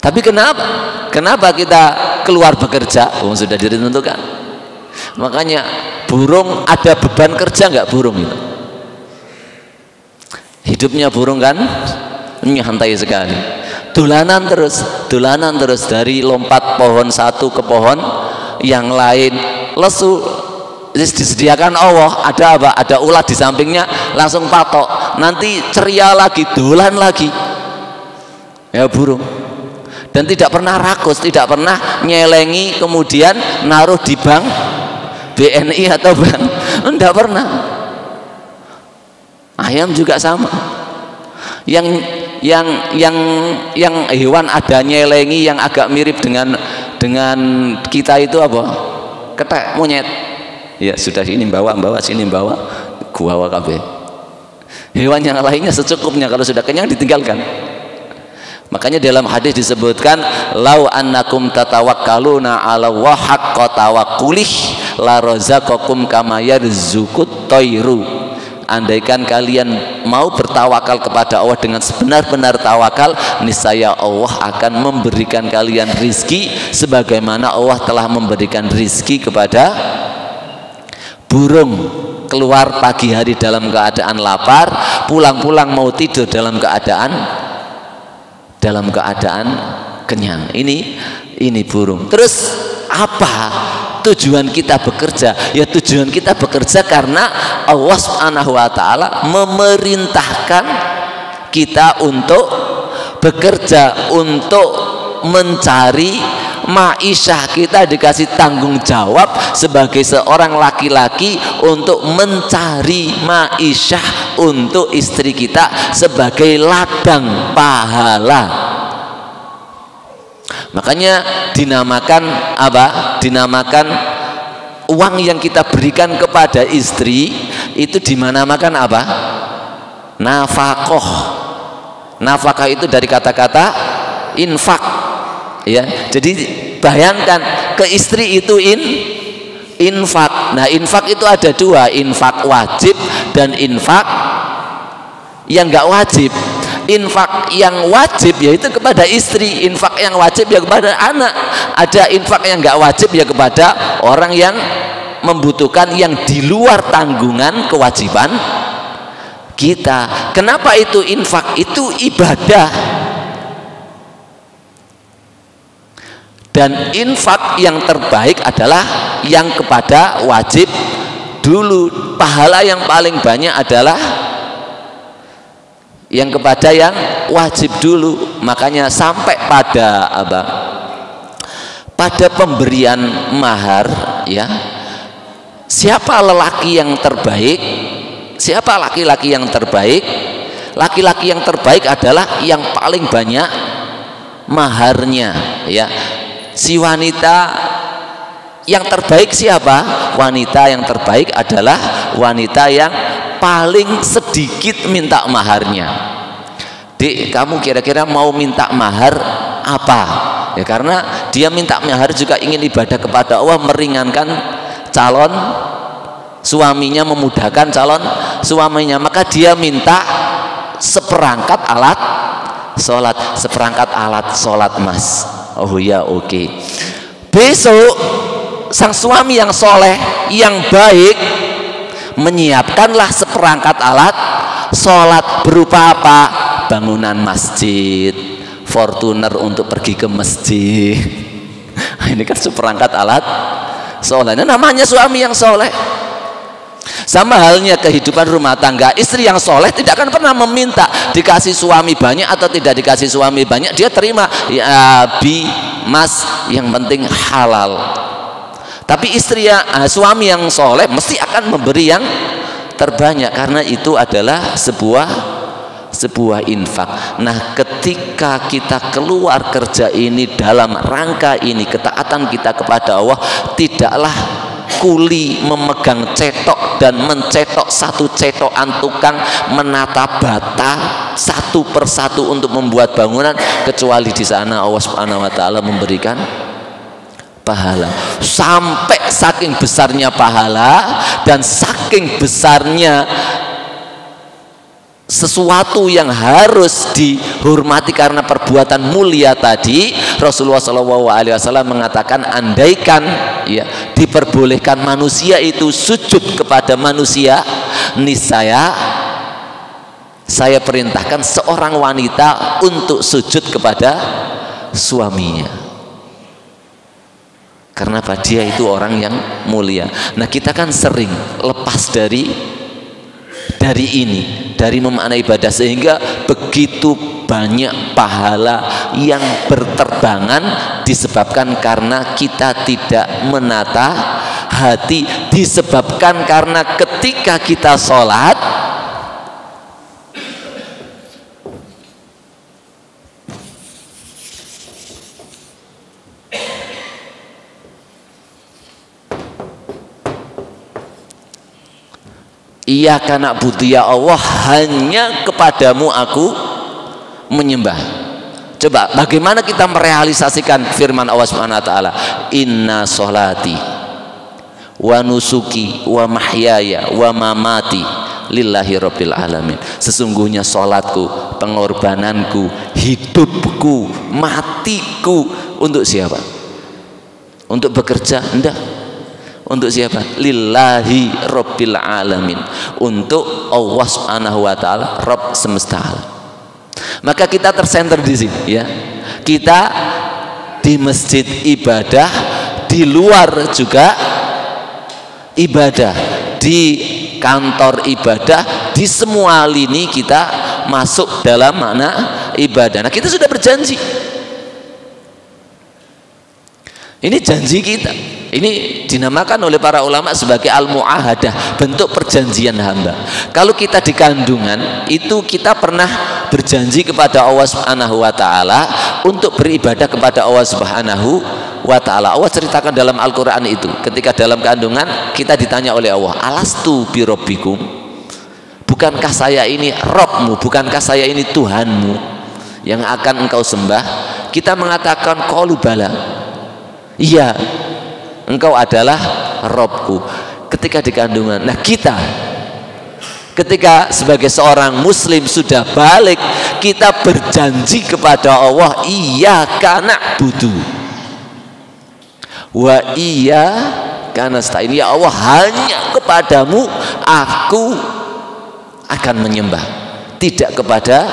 Tapi kenapa kita keluar bekerja? Sudah ditentukan. Makanya burung ada beban kerja nggak burung itu? Hidupnya burung kan nyantai sekali, dolanan terus dari lompat pohon satu ke pohon yang lain, lesu disediakan Allah, ada apa? Ada ulat di sampingnya, langsung patok. Nanti ceria lagi, dolan lagi. Ya burung. Dan tidak pernah rakus, tidak pernah nyelengi kemudian naruh di bank BNI atau bank. Tidak pernah. Ayam juga sama. Yang hewan ada nyelengi yang agak mirip dengan kita itu apa? Ketek, monyet. Ya sudah, sini bawa sini bawa, gua kabeh. Hewan yang lainnya secukupnya, kalau sudah kenyang ditinggalkan. Makanya dalam hadis disebutkan, lau annakum tatawakkaluna 'ala Allah haqqa tawakkulih la razaqakum kama yarzuqut thairu. Andaikan kalian mau bertawakal kepada Allah dengan sebenar-benar tawakal, niscaya Allah akan memberikan kalian rizki sebagaimana Allah telah memberikan rizki kepada burung. Keluar pagi hari dalam keadaan lapar, pulang-pulang mau tidur dalam keadaan kenyang. Ini burung. Terus apa tujuan kita bekerja? Ya tujuan kita bekerja karena Allah Subhanahu wa taala memerintahkan kita untuk bekerja, untuk mencari ma'isyah. Kita dikasih tanggung jawab sebagai seorang laki-laki untuk mencari ma'isyah untuk istri kita sebagai ladang pahala. Makanya dinamakan apa? Dinamakan uang yang kita berikan kepada istri itu dinamakan apa? Nafkah. Nafkah itu dari kata-kata infak. Ya, jadi bayangkan ke istri itu infak. Nah, infak itu ada dua, infak wajib dan infak yang enggak wajib. Infak yang wajib yaitu kepada istri, infak yang wajib ya kepada anak. Ada infak yang enggak wajib ya kepada orang yang membutuhkan, yang di luar tanggungan kewajiban kita. Kenapa itu infak? Itu ibadah. Dan infak yang terbaik adalah yang kepada wajib dulu. Pahala yang paling banyak adalah yang kepada yang wajib dulu. Makanya sampai pada apa? Pada pemberian mahar, ya. Siapa lelaki yang terbaik? Siapa laki-laki yang terbaik? Laki-laki yang terbaik adalah yang paling banyak maharnya, ya. Si wanita yang terbaik siapa? Wanita yang terbaik adalah wanita yang paling sedikit minta maharnya. Dik, kamu kira-kira mau minta mahar apa? Ya karena dia minta mahar juga ingin ibadah kepada Allah, meringankan calon suaminya, memudahkan calon suaminya. Maka dia minta seperangkat alat sholat. Seperangkat alat sholat, mas. Oh ya, oke. Besok sang suami yang soleh, yang baik, menyiapkanlah seperangkat alat sholat. Berupa apa? Bangunan masjid, Fortuner untuk pergi ke masjid. Ini kan seperangkat alat sholat. Ini namanya suami yang soleh. Sama halnya kehidupan rumah tangga, istri yang soleh tidak akan pernah meminta dikasih suami banyak atau tidak dikasih suami banyak. Dia terima, ya bi mas, yang penting halal. Tapi istri suami yang soleh mesti akan memberi yang terbanyak, karena itu adalah sebuah infak. Nah, ketika kita keluar kerja ini dalam rangka ini ketaatan kita kepada Allah, tidaklah kuli memegang cetok dan mencetok satu cetokan tukang menata bata satu persatu untuk membuat bangunan, kecuali di sana Allah Subhanahu wa taala memberikan pahala. Sampai saking besarnya pahala dan saking besarnya sesuatu yang harus dihormati karena perbuatan mulia tadi, Rasulullah SAW mengatakan, andaikan ya diperbolehkan manusia itu sujud kepada manusia, niscaya saya perintahkan seorang wanita untuk sujud kepada suaminya. Karena apa? Dia itu orang yang mulia. Nah, kita kan sering lepas dari ini, dari memaknai ibadah, sehingga begitu banyak pahala yang berterbangan disebabkan karena kita tidak menata hati, disebabkan karena ketika kita sholat Iyyaka na'budu ya Allah, hanya kepadamu aku menyembah. Coba bagaimana kita merealisasikan firman Allah Subhanahu wa taala, inna sholati wa nusuki wa mahyaya wa mamati lillahi rabbil alamin. Sesungguhnya sholatku, pengorbananku, hidupku, matiku untuk siapa? Untuk bekerja? Enggak. Untuk siapa? Lillahi rabbil alamin, untuk Allah Subhanahu wa taala, Rabb semesta alam. Maka kita tersenter di sini ya. Kita di masjid ibadah, di luar juga ibadah, di kantor ibadah, di semua lini kita masuk dalam makna ibadah. Nah, kita sudah berjanji. Ini janji kita. Ini dinamakan oleh para ulama sebagai al-mu'ahadah, bentuk perjanjian hamba. Kalau kita di kandungan, itu kita pernah berjanji kepada Allah Subhanahu wa taala untuk beribadah kepada Allah Subhanahu wa taala. Allah ceritakan dalam Al-Qur'an itu, ketika dalam kandungan kita ditanya oleh Allah, alastu bi rabbikum? Bukankah saya ini Rabbmu, bukankah saya ini Tuhanmu yang akan engkau sembah? Kita mengatakan qalu bala. Iya, engkau adalah Rabbku. Ketika di kandungan. Nah, kita ketika sebagai seorang muslim sudah balik, kita berjanji kepada Allah, iyyaka na'budu wa iyyaka nasta'in. Ya Allah, hanya kepadamu aku akan menyembah, tidak kepada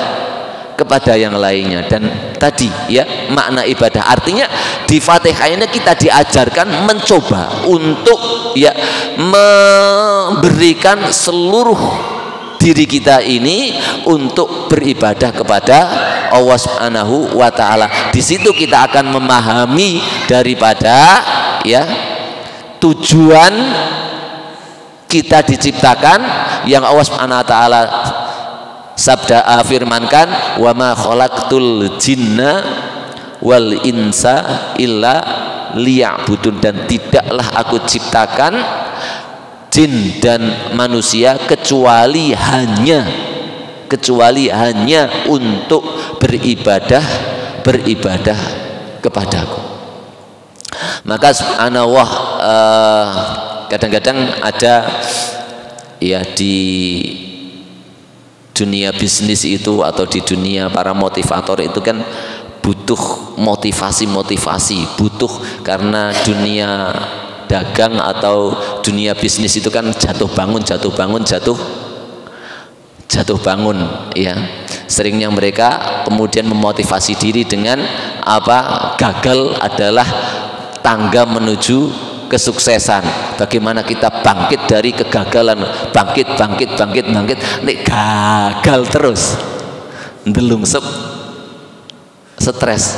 yang lainnya. Dan tadi ya, makna ibadah artinya di Fatihah ini kita diajarkan mencoba untuk ya memberikan seluruh diri kita ini untuk beribadah kepada Allah Subhanahu wa taala. Di situ kita akan memahami daripada ya tujuan kita diciptakan, yang Allah Subhanahu wa taala firmankan, wa ma khalaqtul jinna wal insa illa liya'budun, dan tidaklah aku ciptakan jin dan manusia kecuali hanya untuk beribadah kepadaku. Maka subhanallah, kadang-kadang ada ya di dunia bisnis itu atau di dunia para motivator itu kan butuh motivasi, butuh, karena dunia dagang atau dunia bisnis itu kan jatuh bangun ya. Seringnya mereka kemudian memotivasi diri dengan apa? Gagal adalah tangga menuju kesuksesan. Bagaimana kita bangkit dari kegagalan, bangkit. Nek gagal terus, ndelungsep, stres.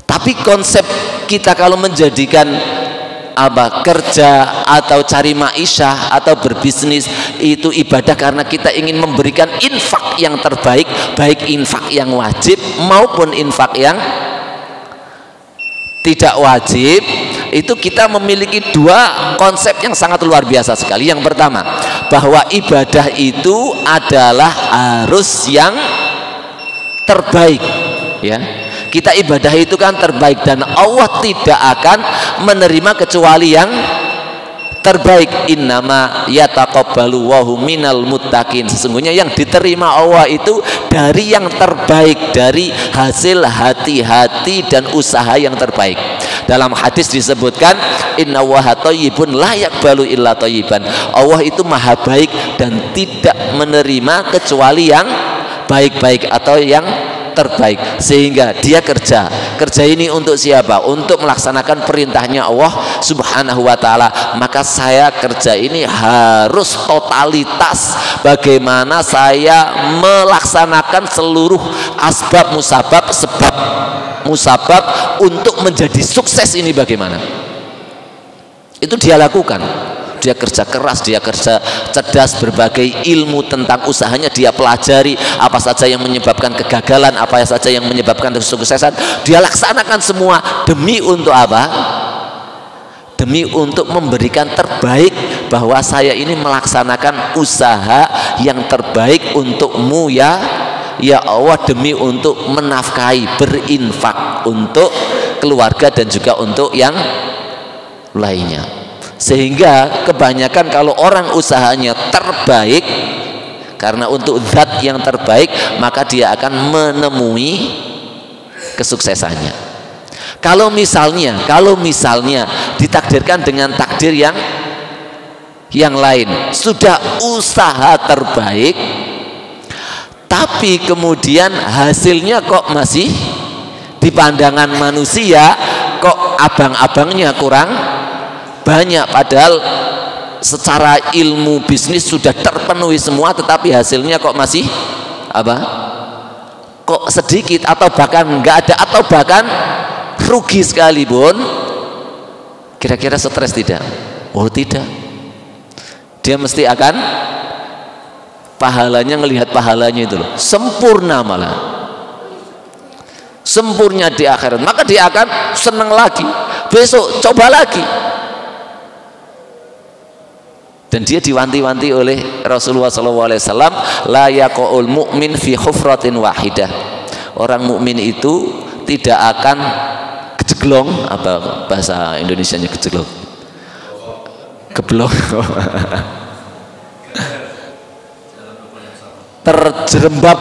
Tapi konsep kita kalau menjadikan apa, kerja atau cari ma'isyah atau berbisnis itu ibadah karena kita ingin memberikan infak yang terbaik, baik infak yang wajib maupun infak yang tidak wajib, itu kita memiliki dua konsep yang sangat luar biasa sekali. Yang pertama, bahwa ibadah itu adalah harus yang terbaik ya. Kita ibadah itu kan terbaik, dan Allah tidak akan menerima kecuali yang terbaik. Innama yataqabbalu wahu minal muttaqin. Sesungguhnya yang diterima Allah itu dari yang terbaik, dari hasil hati-hati dan usaha yang terbaik. Dalam hadis disebutkan, innallaha thayyibun la yaqbalu illa thayyiban. Allah itu maha baik dan tidak menerima kecuali yang baik-baik atau yang terbaik, sehingga dia kerja ini untuk siapa? Untuk melaksanakan perintahnya Allah Subhanahu wa ta'ala. Maka saya kerja ini harus totalitas bagaimana saya melaksanakan seluruh asbab musabab, sebab musabab untuk menjadi sukses ini bagaimana. Itu dia lakukan. Dia kerja keras, dia kerja cerdas, berbagai ilmu tentang usahanya dia pelajari, apa saja yang menyebabkan kegagalan, apa saja yang menyebabkan kesuksesan, dia laksanakan semua. Demi untuk apa? Demi untuk memberikan terbaik, bahwa saya ini melaksanakan usaha yang terbaik untukmu ya Allah, demi untuk menafkahi, berinfak untuk keluarga dan juga untuk yang lainnya. Sehingga kebanyakan kalau orang usahanya terbaik karena untuk zat yang terbaik, maka dia akan menemui kesuksesannya. Kalau misalnya ditakdirkan dengan takdir yang lain, sudah usaha terbaik tapi kemudian hasilnya kok masih di pandangan manusia kok abang-abangnya kurang banyak, padahal secara ilmu bisnis sudah terpenuhi semua, tetapi hasilnya kok masih apa? Kok sedikit atau bahkan enggak ada atau bahkan rugi sekalipun. Kira-kira stres tidak? Oh tidak. Dia mesti akan pahalanya, ngelihat pahalanya itu loh, sempurna, malah sempurna di akhirat. Maka dia akan senang lagi, besok coba lagi. Dan dia diwanti-wanti oleh Rasulullah SAW, la yaqul mu'min fi hufratin wahidah. Orang mukmin itu tidak akan kejeglong, apa bahasa Indonesianya kejeglong? Geblong. Terjerembab,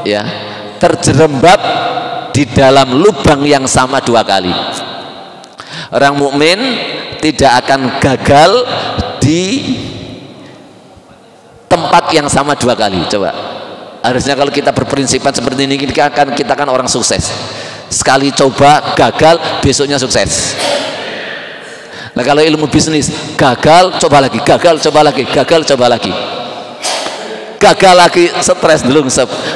ya, terjerembab di dalam lubang yang sama dua kali. Orang mukmin tidak akan gagal di tempat yang sama dua kali. Coba, harusnya kalau kita berprinsipan seperti ini, kita kan orang sukses. Sekali coba gagal, besoknya sukses. Nah kalau ilmu bisnis, gagal coba lagi, gagal coba lagi, gagal coba lagi, gagal lagi, stres dulu.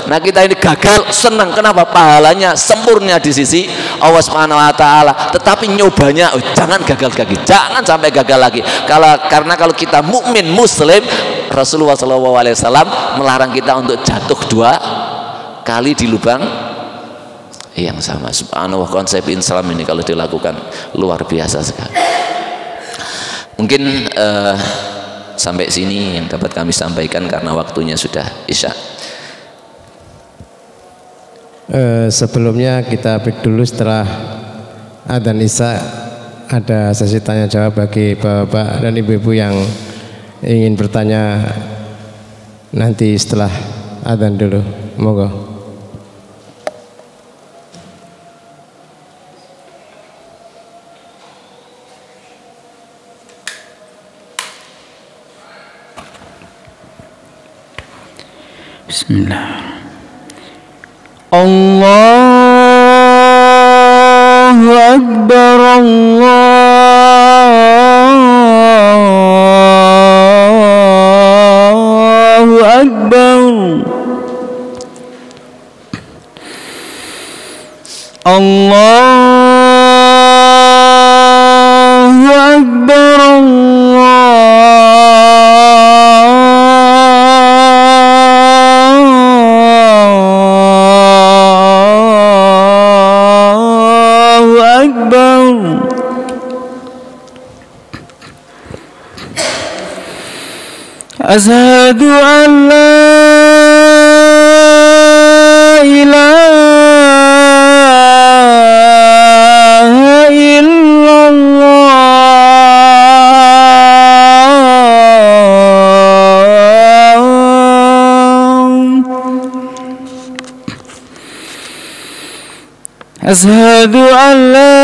Nah kita ini gagal senang, kenapa? Pahalanya sempurna di sisi Allah Subhanahu wa ta'ala, tetapi nyobanya jangan gagal lagi, jangan sampai gagal lagi. Karena kalau kita mukmin muslim, Rasulullah SAW melarang kita untuk jatuh dua kali di lubang yang sama. Subhanallah, konsep Islam ini kalau dilakukan luar biasa sekali. Mungkin sampai sini yang dapat kami sampaikan karena waktunya sudah isya. Sebelumnya kita break dulu, setelah adzan isya ada sesi tanya jawab bagi bapak dan ibu-ibu yang ingin bertanya nanti setelah adzan dulu. Monggo. Bismillah. Allahu Akbar, Allahu Akbar, Allahu Akbar, Asyhadu an la ilaha illallah. Asyhadu an la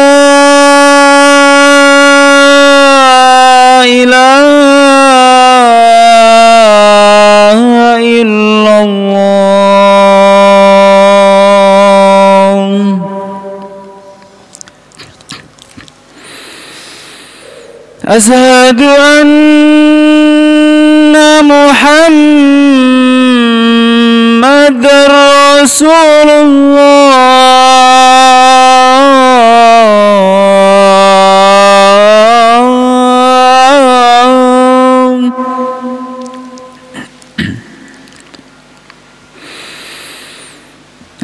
ilaha illallah. أشهد أن محمد رسول الله.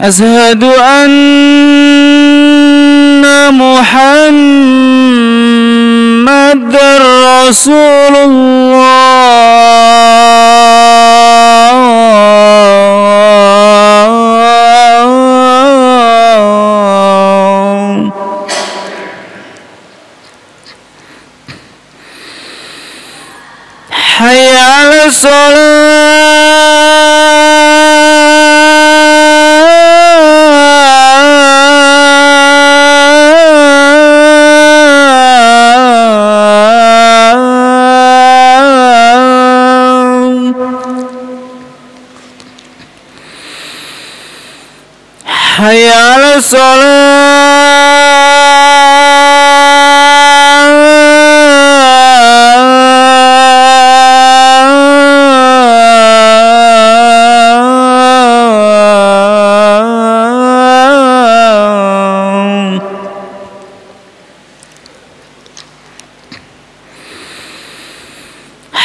أشهد أن محمد رسول الله. حي على حي على الصلاة.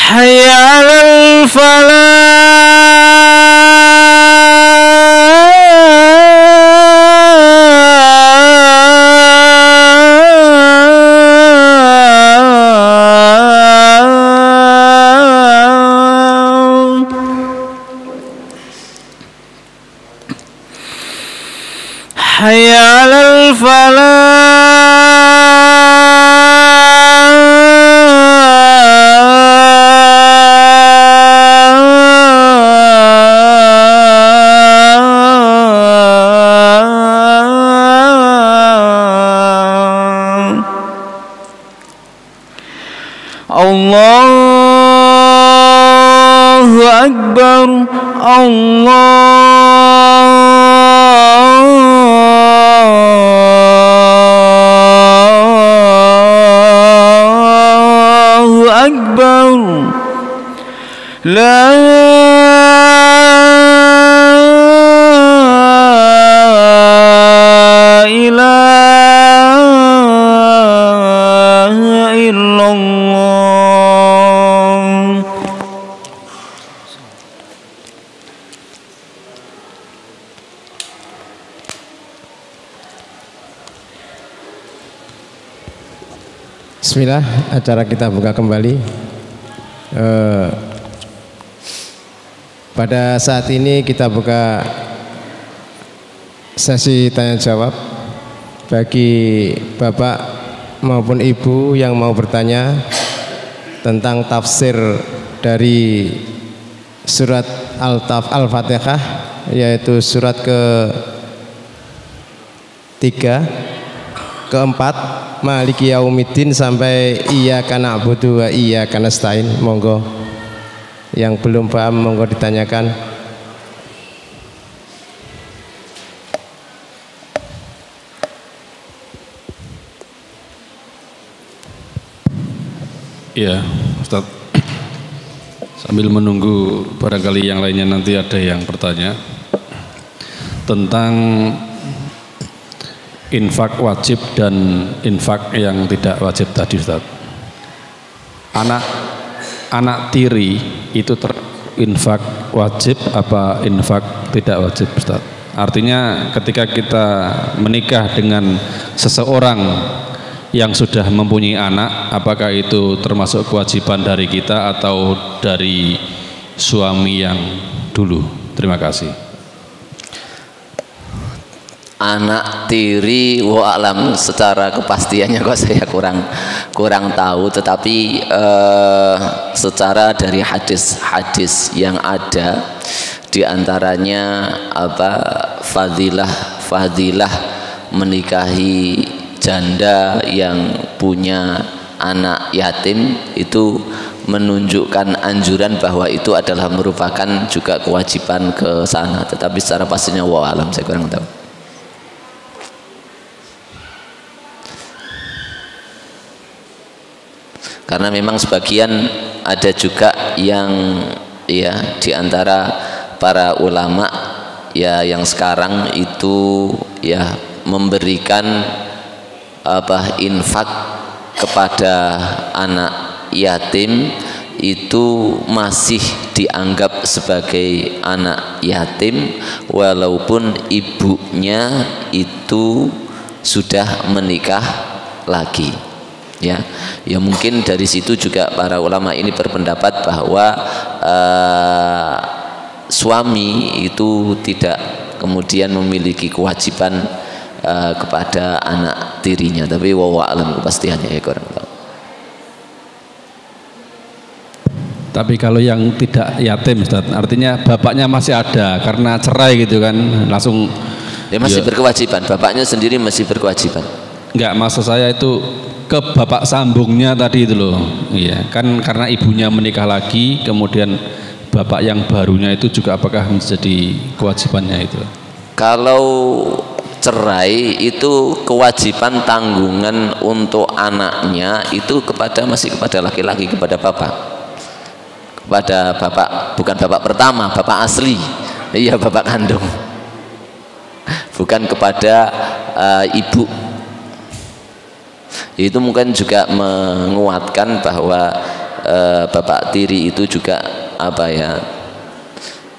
حي على الفلاح. حي على الفلاح. الله أكبر. الله أكبر. لا إله إلا الله. Bismillah, acara kita buka kembali. Pada saat ini kita buka sesi tanya jawab bagi Bapak maupun Ibu yang mau bertanya tentang tafsir dari surat Al-Fatihah, yaitu surat ke-3, ke-4, Maliki Yaumiddin sampai Iyyaka na'budu wa iyyaka nasta'in. Monggo yang belum paham monggo ditanyakan. Iya, Ustaz. Sambil menunggu barangkali yang lainnya nanti ada yang bertanya tentang infak wajib dan infak yang tidak wajib tadi, Ustaz. Anak tiri itu infak wajib apa infak tidak wajib, Ustaz? Artinya ketika kita menikah dengan seseorang yang sudah mempunyai anak, apakah itu termasuk kewajiban dari kita atau dari suami yang dulu? Terima kasih. Anak tiri wa alam, secara kepastiannya kok saya kurang tahu, tetapi secara dari hadis-hadis yang ada diantaranya fadilah menikahi janda yang punya anak yatim itu menunjukkan anjuran bahwa itu adalah merupakan juga kewajiban ke sana, tetapi secara pastinya wa alam saya kurang tahu. Karena memang sebagian ada juga yang ya di antara para ulama ya yang sekarang itu ya memberikan infak kepada anak yatim itu masih dianggap sebagai anak yatim walaupun ibunya itu sudah menikah lagi. Ya mungkin dari situ juga para ulama ini berpendapat bahwa suami itu tidak kemudian memiliki kewajiban kepada anak tirinya, tapi wallahu a'lam kepastiannya ya kurang tahu. Tapi kalau yang tidak yatim Ustaz, artinya bapaknya masih ada karena cerai gitu kan, langsung dia masih berkewajiban, bapaknya sendiri masih berkewajiban. Enggak, maksud saya itu ke bapak sambungnya tadi itu loh. Iya, kan karena ibunya menikah lagi, kemudian bapak yang barunya itu juga apakah menjadi kewajibannya itu? Kalau cerai itu kewajiban tanggungan untuk anaknya itu masih kepada laki-laki, kepada bapak. Kepada bapak, bukan bapak pertama, bapak asli, iya bapak kandung, bukan kepada ibu. Itu mungkin juga menguatkan bahwa bapak tiri itu juga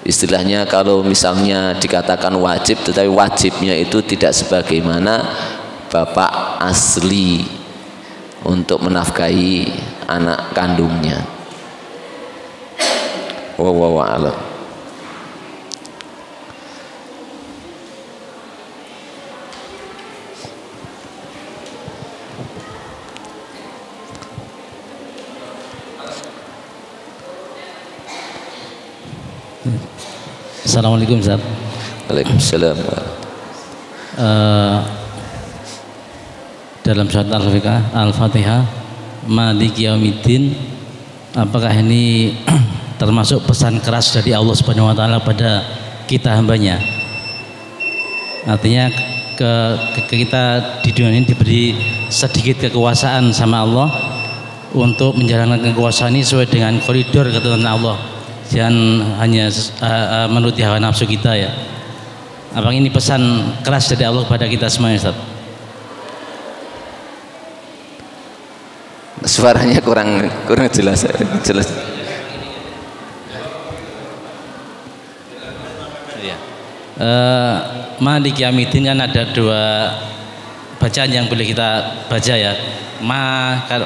istilahnya kalau misalnya dikatakan wajib, tetapi wajibnya itu tidak sebagaimana bapak asli untuk menafkahi anak kandungnya. Wallahu a'lam. Assalamualaikum Ustaz. Waalaikumsalam. Dalam surat Al-Fatihah, Maliki Yaumiddin, apakah ini termasuk pesan keras dari Allah Subhanahu wa taala pada kita hambanya? Artinya kita di dunia ini diberi sedikit kekuasaan sama Allah untuk menjalankan kekuasaan ini sesuai dengan koridor ketentuan Allah, jangan hanya menuruti hawa nafsu kita ya. Apakah ini pesan keras dari Allah kepada kita semuanya Ustaz? Suaranya kurang jelas. Maliki Yaumiddin kan ada dua bacaan yang boleh kita baca ya.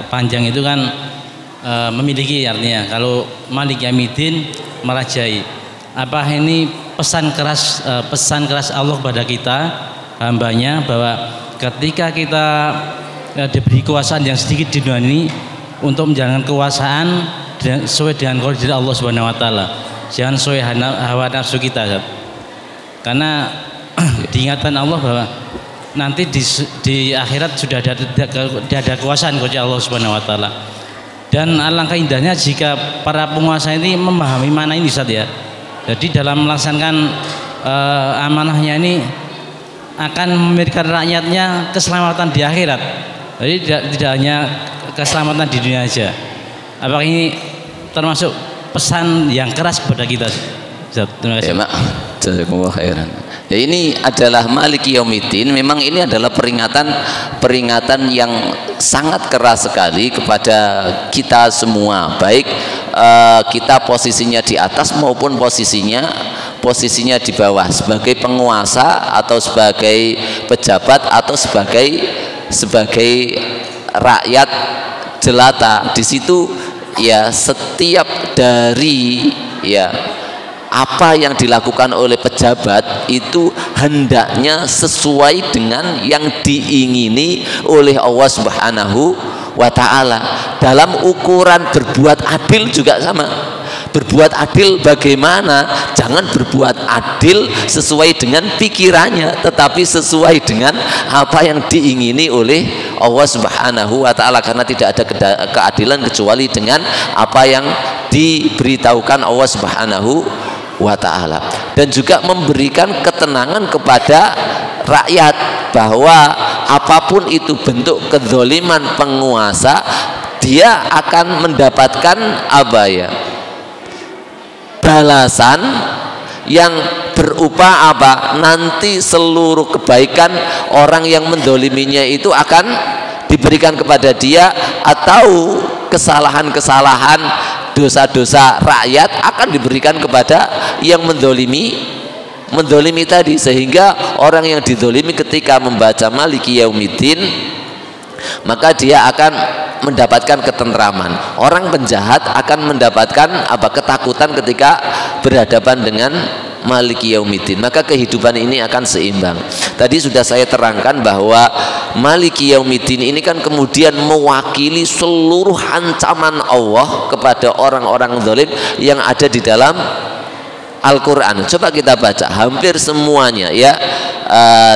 Panjang itu kan memiliki artinya. Kalau Maliki Yaumiddin merajai. Apa ini pesan keras Allah kepada kita hambanya bahwa ketika kita diberi kekuasaan yang sedikit di dunia ini untuk menjalankan kekuasaan sesuai dengan koridor Allah Subhanahu wa taala. Jangan sesuai hawa nafsu kita. Karena diingatkan Allah bahwa nanti di akhirat sudah ada kekuasaan kepada Allah Subhanahu wa taala. Dan alangkah indahnya jika para penguasa ini memahami mana ini Ustaz ya. Jadi dalam melaksanakan amanahnya ini akan memberikan rakyatnya keselamatan di akhirat. Jadi tidak hanya keselamatan di dunia saja. Apakah ini termasuk pesan yang keras kepada kita? Terima kasih. Ya, jazakumullah khairan. Ya, ini adalah Maliki Yaumiddin. Memang ini adalah peringatan yang sangat keras sekali kepada kita semua, baik kita posisinya di atas maupun posisinya di bawah, sebagai penguasa atau sebagai pejabat atau sebagai rakyat jelata. Di situ ya setiap dari ya apa yang dilakukan oleh pejabat itu hendaknya sesuai dengan yang diingini oleh Allah Subhanahu wa ta'ala. Dalam ukuran berbuat adil juga sama. Berbuat adil bagaimana? Jangan berbuat adil sesuai dengan pikirannya, tetapi sesuai dengan apa yang diingini oleh Allah Subhanahu wa ta'ala, karena tidak ada keadilan kecuali dengan apa yang diberitahukan Allah Subhanahu wa ta'ala. Dan juga memberikan ketenangan kepada rakyat bahwa apapun itu bentuk kezaliman penguasa dia akan mendapatkan apa ya, balasan yang berupa apa, nanti seluruh kebaikan orang yang mendoliminya itu akan diberikan kepada dia, atau kesalahan-kesalahan dosa-dosa rakyat akan diberikan kepada yang mendolimi tadi. Sehingga orang yang didolimi ketika membaca Maliki Yaumiddin, maka dia akan mendapatkan ketentraman. Orang penjahat akan mendapatkan apa, ketakutan ketika berhadapan dengan Maliki Yaumiddin. Maka kehidupan ini akan seimbang. Tadi sudah saya terangkan bahwa Maliki Yaumiddin ini kan kemudian mewakili seluruh ancaman Allah kepada orang-orang zalim yang ada di dalam Al-Quran. Coba kita baca hampir semuanya ya.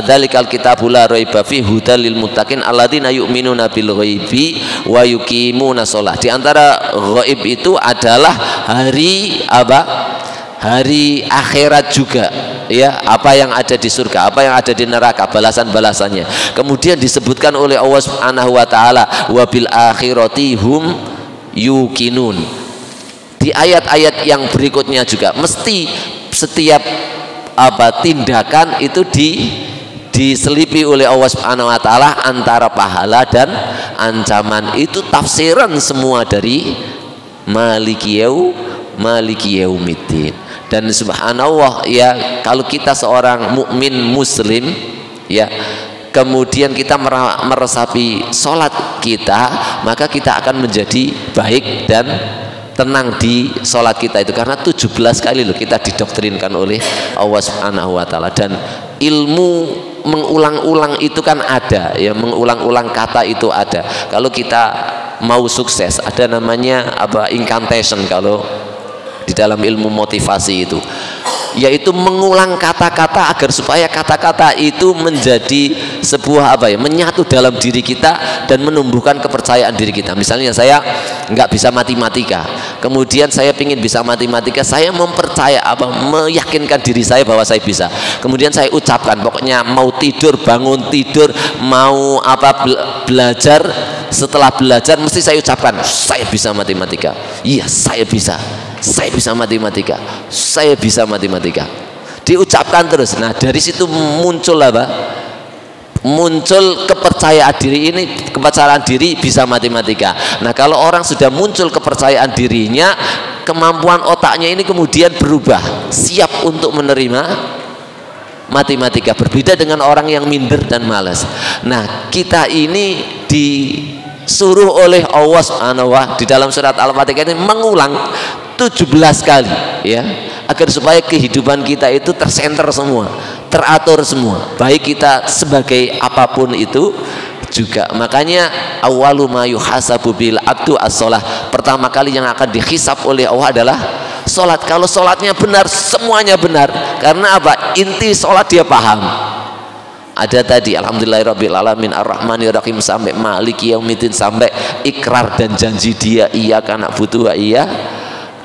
Dzalikal kitabul la raiba fihi hudal lil muttaqin alladzina yu'minuna bil ghaibi wa yuqimuna shalah. Di antara ghaib itu adalah hari apa? Hari akhirat juga ya, apa yang ada di surga, apa yang ada di neraka, balasan-balasannya. Kemudian disebutkan oleh Allah Subhanahu wa taala wa bil akhirati hum yuqinun. Di ayat-ayat yang berikutnya juga mesti setiap apa tindakan itu diselipi oleh Allah Subhanahu wa taala antara pahala dan ancaman. Itu tafsiran semua dari Maliki Yaumiddin. Dan subhanallah ya, kalau kita seorang mukmin muslim ya, kemudian kita meresapi sholat kita, maka kita akan menjadi baik dan tenang di sholat kita itu. Karena 17 kali loh kita didoktrinkan oleh Allah Subhanahu wa taala. Dan ilmu mengulang-ulang itu kan ada ya, mengulang-ulang kata itu ada. Kalau kita mau sukses ada namanya apa, incantation kalau di dalam ilmu motivasi itu, yaitu mengulang kata-kata agar supaya kata-kata itu menjadi sebuah apa ya, menyatu dalam diri kita dan menumbuhkan kepercayaan diri kita. Misalnya saya nggak bisa matematika, kemudian saya ingin bisa matematika, saya meyakinkan diri saya bahwa saya bisa. Kemudian saya ucapkan, pokoknya mau tidur, bangun tidur, mau apa belajar, setelah belajar mesti saya ucapkan saya bisa matematika. Iya, saya bisa matematika, saya bisa matematika. Diucapkan terus. Nah, dari situ muncul apa? Muncul kepercayaan diri ini, kepercayaan diri bisa matematika. Nah, kalau orang sudah muncul kepercayaan dirinya, kemampuan otaknya ini kemudian berubah, siap untuk menerima matematika. Berbeda dengan orang yang minder dan malas. Nah, kita ini disuruh oleh Allah Subhanahu wa taala di dalam surat Al-Fatihah ini mengulang 17 kali ya, agar supaya kehidupan kita itu tersenter semua, teratur semua, baik kita sebagai apapun itu juga. Makanya awwalu ma yuhasabu bil abdu as-shalah. Pertama kali yang akan dihisab oleh Allah adalah salat. Kalau salatnya benar, semuanya benar. Karena apa? Inti salat dia paham. Ada tadi alhamdulillahirabbil alamin arrahmanirrahim sampai maliki yaumiddin, sampai ikrar dan janji dia iyyaka na'budu wa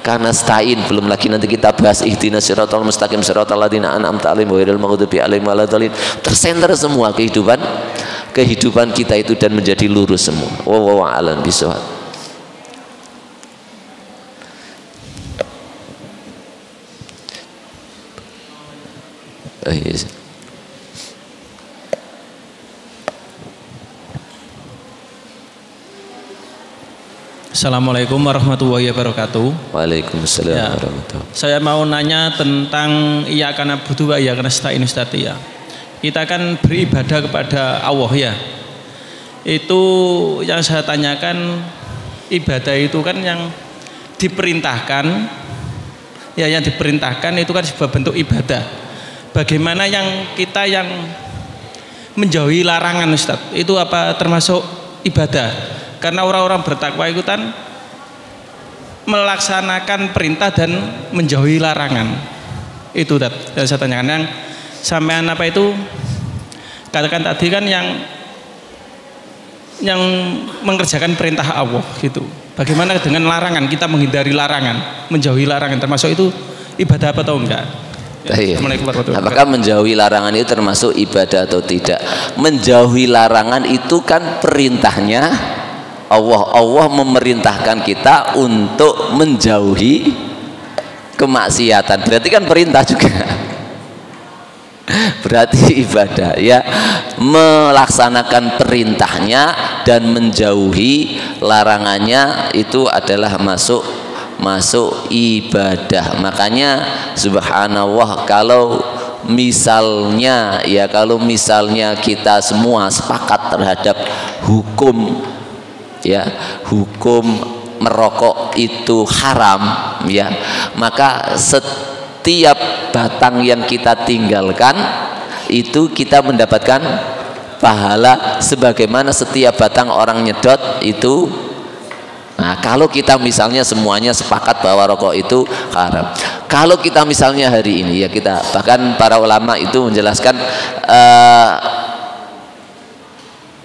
karena stain. Belum lagi nanti kita bahas ihdinas siratal mustaqim siratal ladzina an'amta 'alaihim ghairil maghdubi alaihim waladdallin. Tersenter semua kehidupan kita itu dan menjadi lurus semua. Wallahu a'lam bishawab. Assalamualaikum warahmatullahi wabarakatuh. Waalaikumsalam warahmatullahi. Saya mau nanya tentang iyyaka na'budu wa iyyaka nasta'in Ustaz ya. Kita kan beribadah kepada Allah ya. Itu yang saya tanyakan, ibadah itu kan yang diperintahkan ya, yang diperintahkan itu kan sebuah bentuk ibadah. Bagaimana yang kita yang menjauhi larangan Ustaz, itu apa termasuk ibadah? Karena orang-orang bertakwa itu kan melaksanakan perintah dan menjauhi larangan. Itu yang saya tanyakan. Yang sampean apa itu katakan tadi kan yang mengerjakan perintah Allah gitu. Bagaimana dengan larangan? Kita menghindari larangan, menjauhi larangan, termasuk itu ibadah apa atau enggak? Ya, apakah menjauhi larangan itu termasuk ibadah atau tidak? Menjauhi larangan itu kan perintahnya Allah memerintahkan kita untuk menjauhi kemaksiatan. Berarti kan perintah juga. Berarti ibadah ya, melaksanakan perintahnya dan menjauhi larangannya itu adalah masuk ibadah. Makanya subhanallah, kalau misalnya kita semua sepakat terhadap hukum merokok itu haram ya, maka setiap batang yang kita tinggalkan itu kita mendapatkan pahala sebagaimana setiap batang orang nyedot itu. Nah, kalau kita misalnya semuanya sepakat bahwa rokok itu haram, kalau kita misalnya hari ini ya, kita bahkan para ulama itu menjelaskan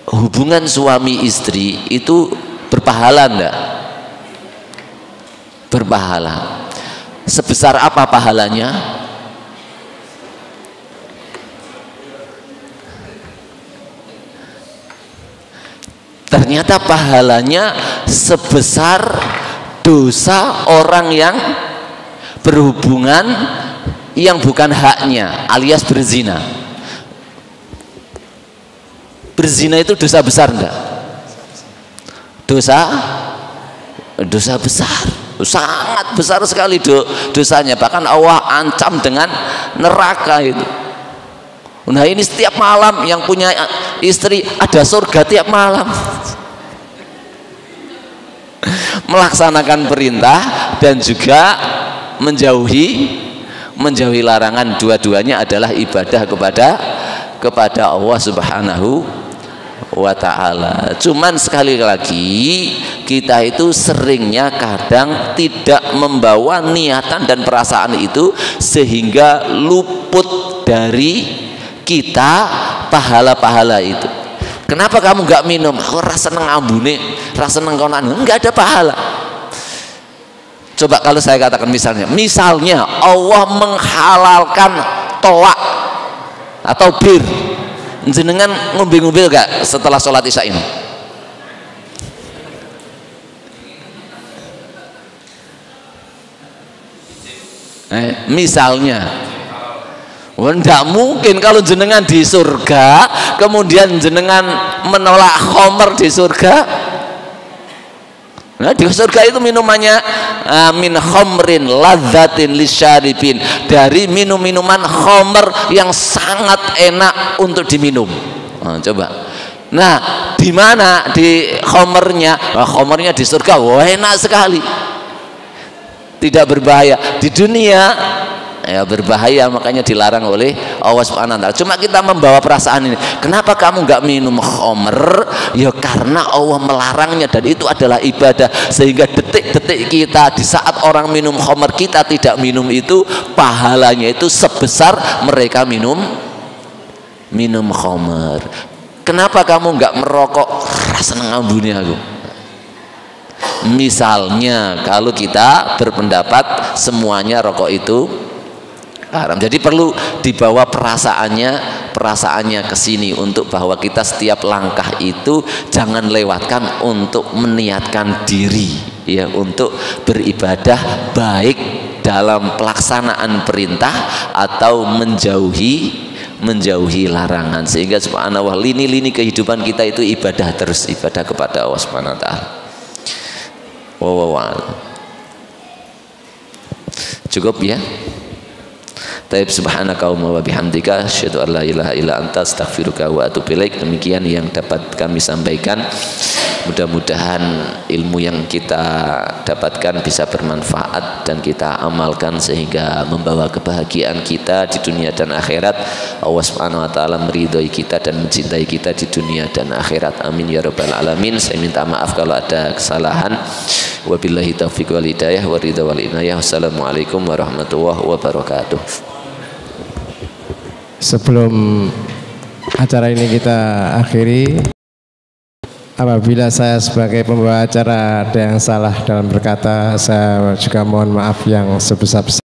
hubungan suami istri itu berpahala enggak? Berpahala. Sebesar apa pahalanya? Ternyata pahalanya sebesar dosa orang yang berhubungan yang bukan haknya, alias berzina. Berzina itu dosa besar enggak? Dosa besar, sangat besar sekali dosanya. Bahkan Allah ancam dengan neraka itu. Nah, ini setiap malam yang punya istri ada surga tiap malam. Melaksanakan perintah dan juga menjauhi larangan, dua-duanya adalah ibadah kepada Allah Subhanahu wa ta'ala. Cuman sekali lagi, kita itu seringnya kadang tidak membawa niatan dan perasaan itu sehingga luput dari kita pahala-pahala itu. Kenapa kamu nggak minum? Aku rasa seneng ambune, rasa seneng konan, nggak ada pahala. Coba kalau saya katakan misalnya Allah menghalalkan toak atau bir, jenengan ngombe-ngombe nggak setelah sholat isya ini? Misalnya, tidak mungkin kalau jenengan di surga kemudian jenengan menolak khamr di surga. Nah, di surga itu minumannya min khamrin ladzatin lisyaribin, dari minuman khamr yang sangat enak untuk diminum. Nah, coba. Nah, di mana di khamrnya? Nah, khamrnya di surga, wah enak sekali. Tidak berbahaya. Di dunia ya berbahaya, makanya dilarang oleh Allah Subhanahu wa ta'ala. Cuma kita membawa perasaan ini, kenapa kamu nggak minum khamr? Ya karena Allah melarangnya dan itu adalah ibadah, sehingga detik-detik kita di saat orang minum khamr kita tidak minum itu pahalanya itu sebesar mereka minum khamr. Kenapa kamu nggak merokok? Rasa ngambune aku. Misalnya kalau kita berpendapat semuanya rokok itu haram, jadi perlu dibawa perasaannya ke sini untuk bahwa kita setiap langkah itu jangan lewatkan untuk meniatkan diri ya untuk beribadah, baik dalam pelaksanaan perintah atau menjauhi larangan, sehingga subhanallah lini-lini kehidupan kita itu ibadah terus, ibadah kepada Allah Subhanahu wa ta'ala. Cukup ya. Taib subhanakallahumma wa bihamdika asyhadu an la ilaha illa anta astaghfiruka wa atubu ilaik. Demikian yang dapat kami sampaikan. Mudah-mudahan ilmu yang kita dapatkan bisa bermanfaat dan kita amalkan sehingga membawa kebahagiaan kita di dunia dan akhirat. Allah Subhanahu wa taala meridhai kita dan mencintai kita di dunia dan akhirat. Amin ya rabbal alamin. Saya minta maaf kalau ada kesalahan. Wabillahi taufiq wal hidayah wa ridha wal inayah. Wassalamualaikum warahmatullahi wabarakatuh. Sebelum acara ini kita akhiri, apabila saya sebagai pembawa acara ada yang salah dalam berkata, saya juga mohon maaf yang sebesar-besarnya.